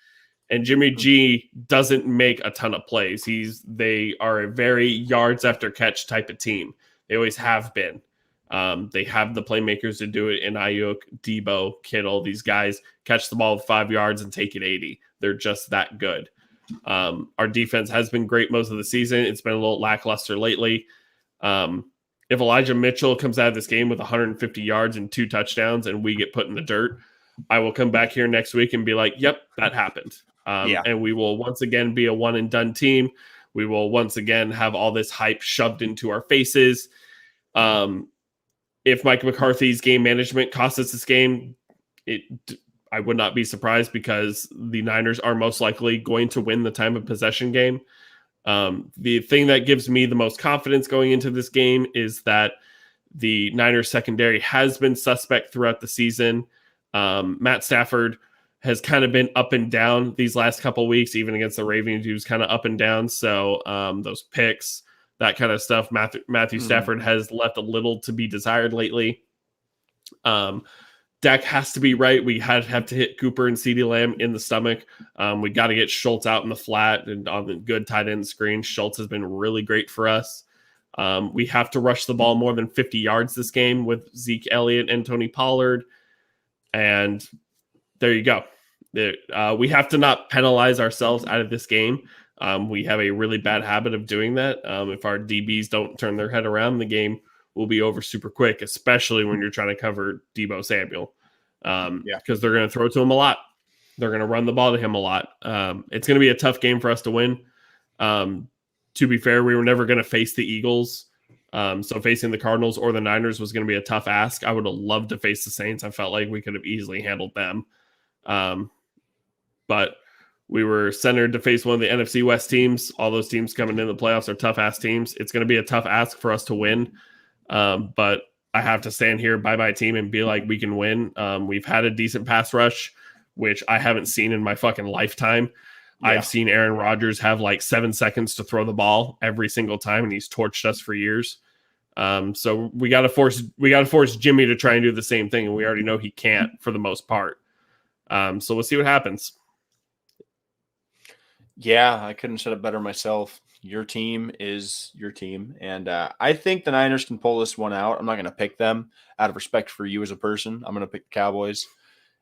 And Jimmy G doesn't make a ton of plays. They are a very yards after catch type of team. They always have been. They have the playmakers to do it in Ayuk, Debo, Kittle. These guys catch the ball with 5 yards and take it 80. They're just that good. Our defense has been great most of the season. It's been a little lackluster lately. If Elijah Mitchell comes out of this game with 150 yards and 2 touchdowns and we get put in the dirt, I will come back here next week and be like, yep, that happened. And we will once again be a one and done team. We will once again have all this hype shoved into our faces. If Mike McCarthy's game management costs us this game, I would not be surprised because the Niners are most likely going to win the time of possession game. The thing that gives me the most confidence going into this game is that the Niners secondary has been suspect throughout the season. Matt Stafford has kind of been up and down these last couple of weeks, even against the Ravens. He was kind of up and down. So those picks, that kind of stuff. Matthew Stafford has left a little to be desired lately. Dak has to be right. We have to hit Cooper and CeeDee Lamb in the stomach. We got to get Schultz out in the flat and on the good tight end screen. Schultz has been really great for us. We have to rush the ball more than 50 yards this game with Zeke Elliott and Tony Pollard. And there you go. We have to not penalize ourselves out of this game. We have a really bad habit of doing that. If our DBs don't turn their head around, the game will be over super quick, especially when you're trying to cover Deebo Samuel. Because they're going to throw to him a lot. They're going to run the ball to him a lot. It's going to be a tough game for us to win. To be fair, we were never going to face the Eagles. So facing the Cardinals or the Niners was going to be a tough ask. I would have loved to face the Saints. I felt like we could have easily handled them. But we were centered to face one of the NFC West teams. All those teams coming into the playoffs are tough-ass teams. It's going to be a tough ask for us to win. But I have to stand here by my team and be like, we can win. We've had a decent pass rush, which I haven't seen in my fucking lifetime. Yeah. I've seen Aaron Rodgers have like 7 seconds to throw the ball every single time, and he's torched us for years. So we got to force Jimmy to try and do the same thing, and we already know he can't for the most part. So we'll see what happens. Yeah, I couldn't have said it better myself. Your team is your team, and I think the Niners can pull this one out. I'm not going to pick them out of respect for you as a person. I'm going to pick the Cowboys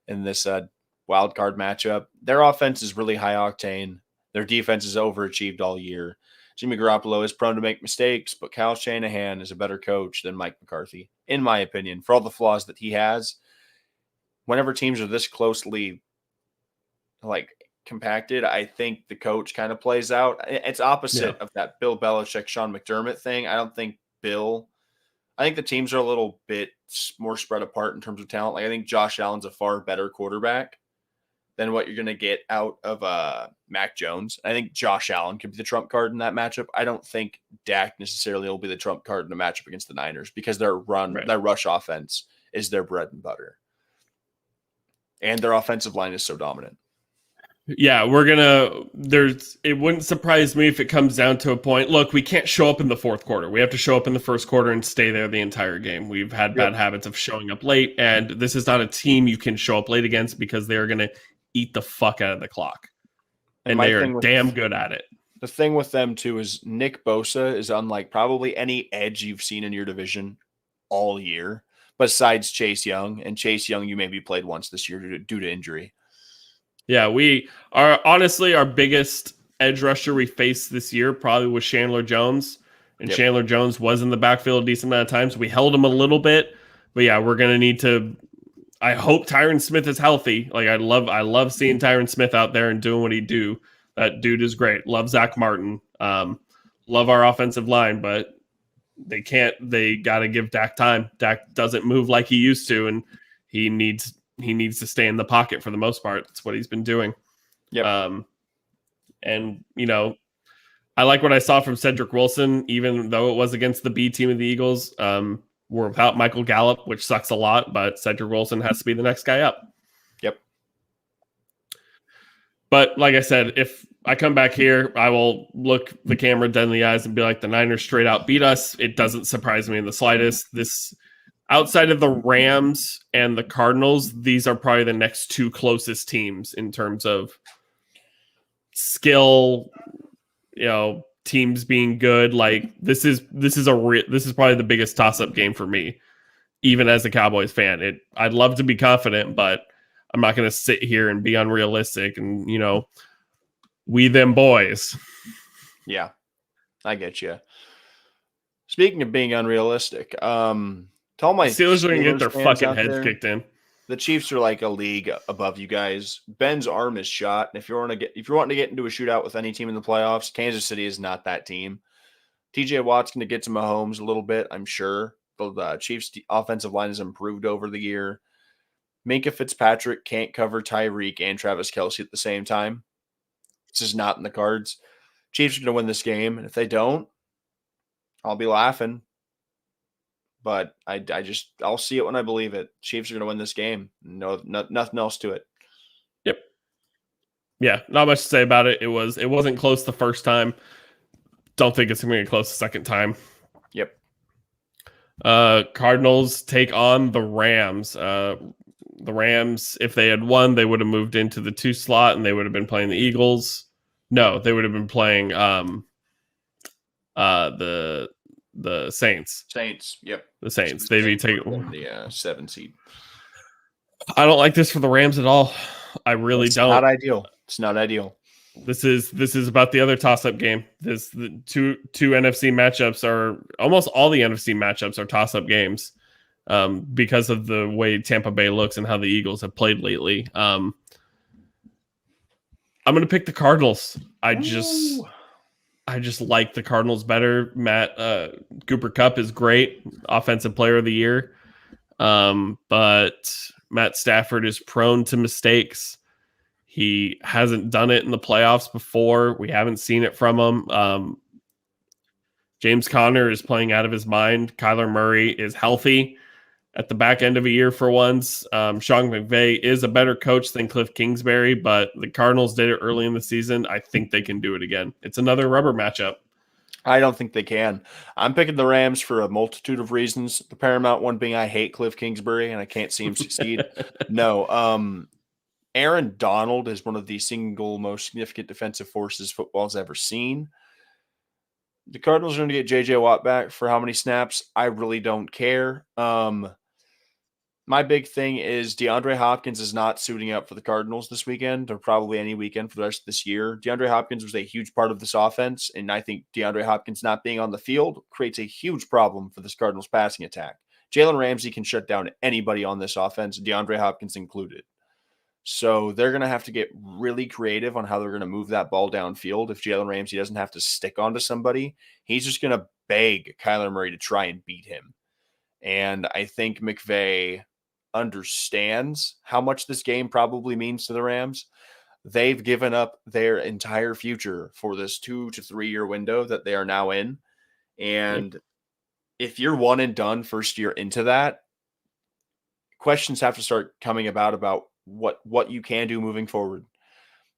in this wild card matchup. Their offense is really high octane. Their defense is overachieved all year. Jimmy Garoppolo is prone to make mistakes, but Kyle Shanahan is a better coach than Mike McCarthy, in my opinion, for all the flaws that he has. Whenever teams are this closely compacted, I think the coach kind of plays out. It's opposite of that Bill Belichick, Sean McDermott thing. I think the teams are a little bit more spread apart in terms of talent. I think Josh Allen's a far better quarterback than what you're going to get out of Mac Jones. I think Josh Allen could be the trump card in that matchup. I don't think Dak necessarily will be the trump card in a matchup against the Niners because their rush offense is their bread and butter. And their offensive line is so dominant. Yeah, it wouldn't surprise me if it comes down to a point. Look, we can't show up in the fourth quarter. We have to show up in the first quarter and stay there the entire game. We've had bad habits of showing up late, and this is not a team you can show up late against because they are going to eat the fuck out of the clock. And they are damn good at it. The thing with them, too, is Nick Bosa is unlike probably any edge you've seen in your division all year, besides Chase Young. And Chase Young, you maybe played once this year due to injury. Yeah, we are honestly our biggest edge rusher we faced this year probably was Chandler Jones. And Chandler Jones was in the backfield a decent amount of times. We held him a little bit. But yeah, we're going to need to – I hope Tyron Smith is healthy. Like I love seeing Tyron Smith out there and doing what he do. That dude is great. Love Zach Martin. Love our offensive line, but they got to give Dak time. Dak doesn't move like he used to, and he needs to stay in the pocket for the most part. That's what he's been doing. Yep. And, I like what I saw from Cedric Wilson, even though it was against the B team of the Eagles. We're without Michael Gallup, which sucks a lot, but Cedric Wilson has to be the next guy up. Yep. But like I said, if I come back here, I will look the camera dead in the eyes and be like, the Niners straight out beat us. It doesn't surprise me in the slightest. Outside of the Rams and the Cardinals, these are probably the next two closest teams in terms of skill, teams being good. Like this is probably the biggest toss-up game for me, even as a Cowboys fan. I'd love to be confident, but I'm not going to sit here and be unrealistic and, we them boys. Yeah, I get you. Speaking of being unrealistic, tell my Steelers are going to get their fucking heads kicked in. The Chiefs are like a league above you guys. Ben's arm is shot, and if you're wanting to get into a shootout with any team in the playoffs, Kansas City is not that team. TJ Watt's going to get to Mahomes a little bit, I'm sure. The Chiefs' offensive line has improved over the year. Minkah Fitzpatrick can't cover Tyreek and Travis Kelce at the same time. This is not in the cards. Chiefs are going to win this game, and if they don't, I'll be laughing. But I'll see it when I believe it. Chiefs are going to win this game. No, nothing else to it. Yep. Yeah, not much to say about it. It wasn't close the first time. Don't think it's going to be close the second time. Yep. Cardinals take on the Rams. The Rams, if they had won, they would have moved into the 2 slot and they would have been playing the Eagles. No, they would have been playing the Saints. Saints. Yep. The Saints. They'd be taking the 7 seed. I don't like this for the Rams at all. I really don't. Not ideal. It's not ideal. This is about the other toss-up game. The two NFC matchups are almost all the NFC matchups are toss-up games because of the way Tampa Bay looks and how the Eagles have played lately. I'm going to pick the Cardinals. I just like the Cardinals better. Cooper Kupp is great, offensive player of the year, but Matt Stafford is prone to mistakes. He hasn't done it in the playoffs before. We haven't seen it from him. James Conner is playing out of his mind. Kyler Murray is healthy at the back end of a year for once. Sean McVay is a better coach than Cliff Kingsbury, but the Cardinals did it early in the season. I think they can do it again. It's another rubber matchup. I don't think they can. I'm picking the Rams for a multitude of reasons. The paramount one being I hate Cliff Kingsbury and I can't see him succeed. No. Aaron Donald is one of the single most significant defensive forces football's ever seen. The Cardinals are going to get J.J. Watt back for how many snaps? I really don't care. My big thing is DeAndre Hopkins is not suiting up for the Cardinals this weekend or probably any weekend for the rest of this year. DeAndre Hopkins was a huge part of this offense, and I think DeAndre Hopkins not being on the field creates a huge problem for this Cardinals passing attack. Jalen Ramsey can shut down anybody on this offense, DeAndre Hopkins included. So they're going to have to get really creative on how they're going to move that ball downfield. If Jalen Ramsey doesn't have to stick onto somebody, he's just going to beg Kyler Murray to try and beat him. And I think McVay understands how much this game probably means to the Rams. They've given up their entire future for this 2 to 3 year window that they are now in. And if you're one and done first year into that, questions have to start coming about what you can do moving forward.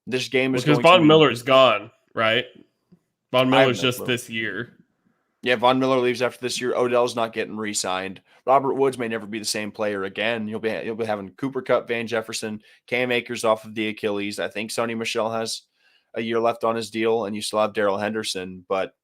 This game is because Von Miller's gone, right? Von Miller's just this year. Yeah, Von Miller leaves after this year. Odell's not getting re-signed. Robert Woods may never be the same player again. You'll be having Cooper Kupp, Van Jefferson, Cam Akers off of the Achilles. I think Sony Michel has a year left on his deal, and you still have Darrell Henderson. But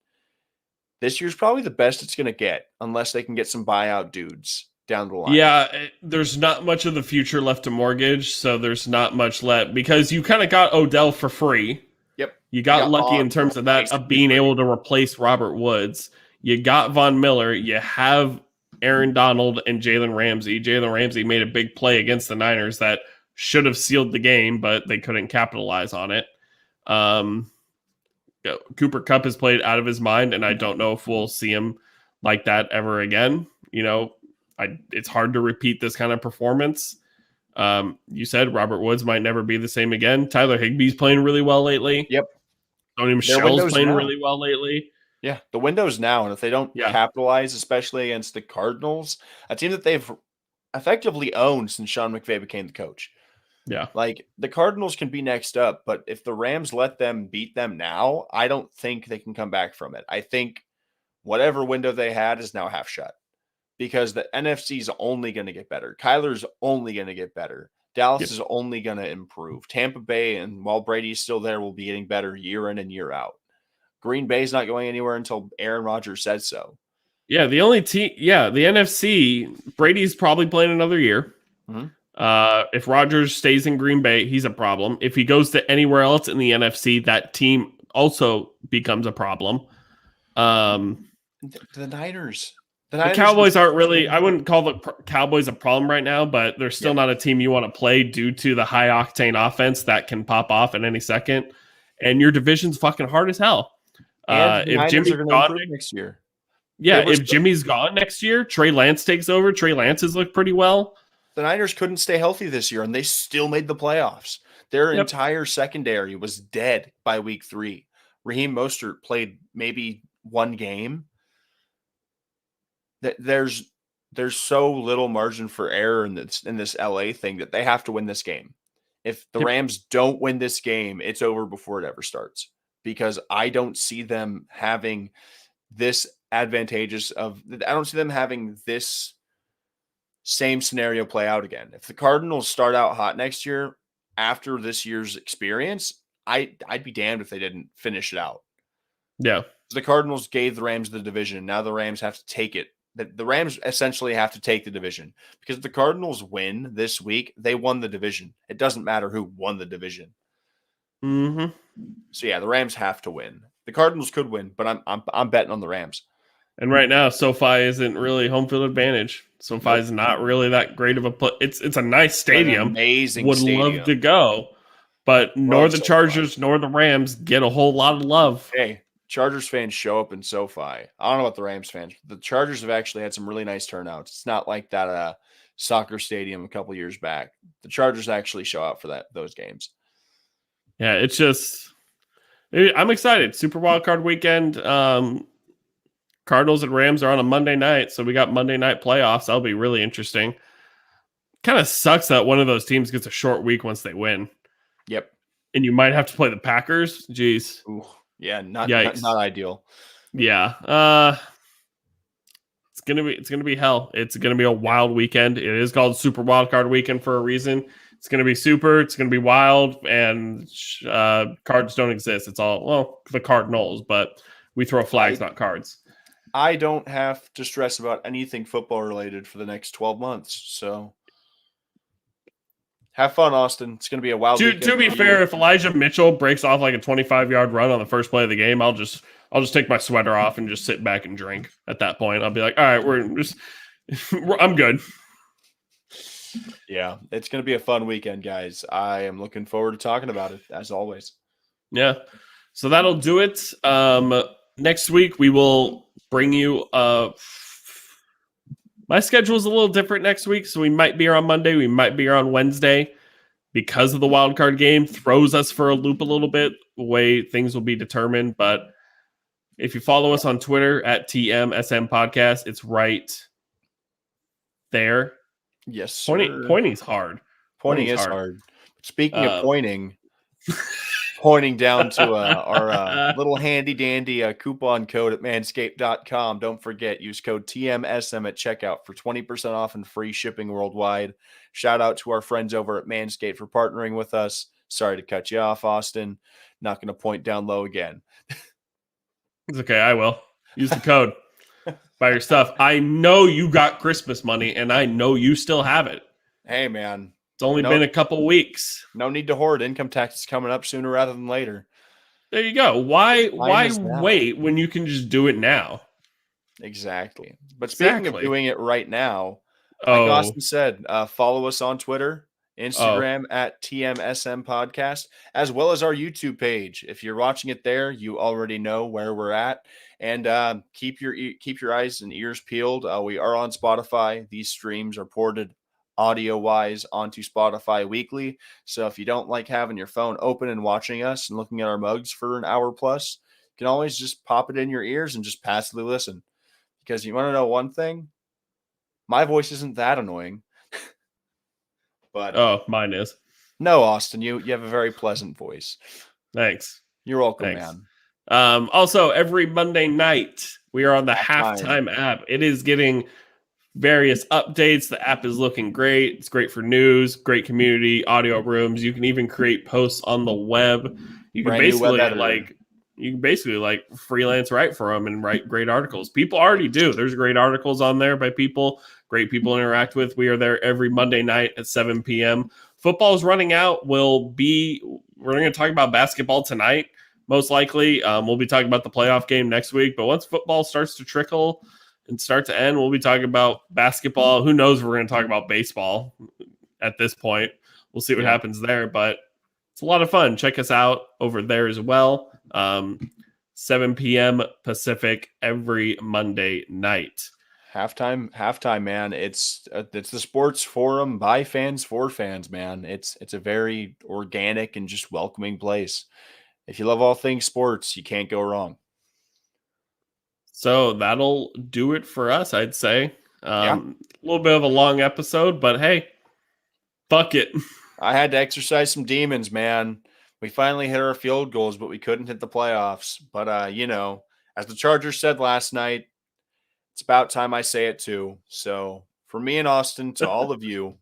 this year's probably the best it's going to get, unless they can get some buyout dudes down the line. Yeah, there's not much of the future left to mortgage, so there's not much left because you kind of got Odell for free. Yep. You got lucky in terms of that, of being able to replace Robert Woods. You got Von Miller. You have Aaron Donald and Jalen Ramsey. Jalen Ramsey made a big play against the Niners that should have sealed the game, but they couldn't capitalize on it. Cooper Kupp has played out of his mind, and I don't know if we'll see him like that ever again. You know, it's hard to repeat this kind of performance. You said Robert Woods might never be the same again. Tyler Higbee's playing really well lately. Yep. Sony Michel's playing really well lately. Yeah, the window's now, and if they don't capitalize, especially against the Cardinals, a team that they've effectively owned since Sean McVay became the coach. Yeah. Like, the Cardinals can be next up, but if the Rams let them beat them now, I don't think they can come back from it. I think whatever window they had is now half shut because the NFC is only going to get better. Kyler's only going to get better. Dallas is only going to improve. Tampa Bay, and while Brady's still there, will be getting better year in and year out. Green Bay's not going anywhere until Aaron Rodgers says so. Yeah, the only team, the NFC, Brady's probably playing another year. Mm-hmm. If Rodgers stays in Green Bay, he's a problem. If he goes to anywhere else in the NFC, that team also becomes a problem. The Niners. The Cowboys aren't really, I wouldn't call the Cowboys a problem right now, but they're still not a team you want to play due to the high octane offense that can pop off at any second. And your division's fucking hard as hell. If Jimmy's gone next year. Yeah, if Jimmy's gone next year, Trey Lance takes over. Trey Lance has looked pretty well. The Niners couldn't stay healthy this year, and they still made the playoffs. Their entire secondary was dead by week 3. Raheem Mostert played maybe one game. There's so little margin for error in this LA thing that they have to win this game. If the Rams don't win this game, it's over before it ever starts, because I don't see them having this advantageous of, I don't see them having this same scenario play out again. If the Cardinals start out hot next year after this year's experience, I'd be damned if they didn't finish it out. Yeah. The Cardinals gave the Rams the division. Now the Rams have to take it. The Rams essentially have to take the division, because if the Cardinals win this week, they won the division. It doesn't matter who won the division. Mm-hmm. So yeah, the Rams have to win. The Cardinals could win, but I'm betting on the Rams. And right now, SoFi isn't really home field advantage. SoFi is not really that great of a play. It's a nice stadium. Amazing Would stadium. love to go, but nor the Chargers nor the Rams get a whole lot of love. Hey, Chargers fans show up in SoFi. I don't know about the Rams fans. The Chargers have actually had some really nice turnouts. It's not like that soccer stadium a couple years back. The Chargers actually show up for those games. Yeah, it's just, I'm excited. Super Wildcard Weekend. Cardinals and Rams are on a Monday night, so we got Monday night playoffs. That'll be really interesting. Kind of sucks that one of those teams gets a short week once they win. Yep. And you might have to play the Packers. Jeez. Ooh, yeah, not ideal. Yeah. It's gonna be hell. It's gonna be a wild weekend. It is called Super Wildcard Weekend for a reason. It's gonna be super. It's gonna be wild, and cards don't exist. It's all the Cardinals, but we throw flags, not cards. I don't have to stress about anything football related for the next 12 months. So have fun, Austin. It's going to be a wild weekend. To be fair, if Elijah Mitchell breaks off like a 25-yard run on the first play of the game, I'll just take my sweater off and just sit back and drink. At that point, I'll be like, all right, I'm good. Yeah, it's going to be a fun weekend, guys. I am looking forward to talking about it, as always. Yeah. So that'll do it. Next week, we will bring you my schedule is a little different next week, so we might be here on Monday, we might be here on Wednesday, because of the wild card game throws us for a loop a little bit, the way things will be determined. But if you follow us on Twitter at TMSM Podcast, it's right there. Yes, sir. Pointing's hard. Pointing is hard. Speaking of pointing down to our little handy dandy coupon code at manscaped.com. Don't forget, use code TMSM at checkout for 20% off and free shipping worldwide. Shout out to our friends over at Manscaped for partnering with us. Sorry to cut you off, Austin. Not going to point down low again. It's okay. I will. Use the code. Buy your stuff. I know you got Christmas money, and I know you still have it. Hey, man. It's only been a couple weeks. No need to hoard. Income tax is coming up sooner rather than later. There you go. Why wait when you can just do it now? Exactly. But speaking of doing it right now, like Austin said, follow us on Twitter, Instagram at TMSM Podcast, as well as our YouTube page. If you're watching it there, you already know where we're at. And keep your eyes and ears peeled. We are on Spotify. These streams are ported audio-wise onto Spotify weekly. So if you don't like having your phone open and watching us and looking at our mugs for an hour plus, you can always just pop it in your ears and just passively listen. Because you want to know one thing? My voice isn't that annoying. But mine is. No, Austin, you have a very pleasant voice. Thanks. You're welcome, man. Also, every Monday night, we are on the Halftime app. It is getting various updates. The app is looking great. It's great for news, great community, audio rooms. You can even create posts on the web. You can basically freelance write for them and write great articles. People already do. There's great articles on there by people, great people to interact with. We are there every Monday night at 7 p.m. Football is running out. We're going to talk about basketball tonight, most likely. We'll be talking about the playoff game next week. But once football starts to trickle and start to end, we'll be talking about basketball. Who knows if we're going to talk about baseball at this point. We'll see what happens there. But it's a lot of fun. Check us out over there as well. 7 p.m. Pacific every Monday night. Halftime, man. It's the sports forum by fans for fans, man. It's a very organic and just welcoming place. If you love all things sports, you can't go wrong. So that'll do it for us, I'd say. A little bit of a long episode, but hey, fuck it. I had to exercise some demons, man. We finally hit our field goals, but we couldn't hit the playoffs. But as the Chargers said last night, it's about time I say it too. So for me and Austin, to all of you,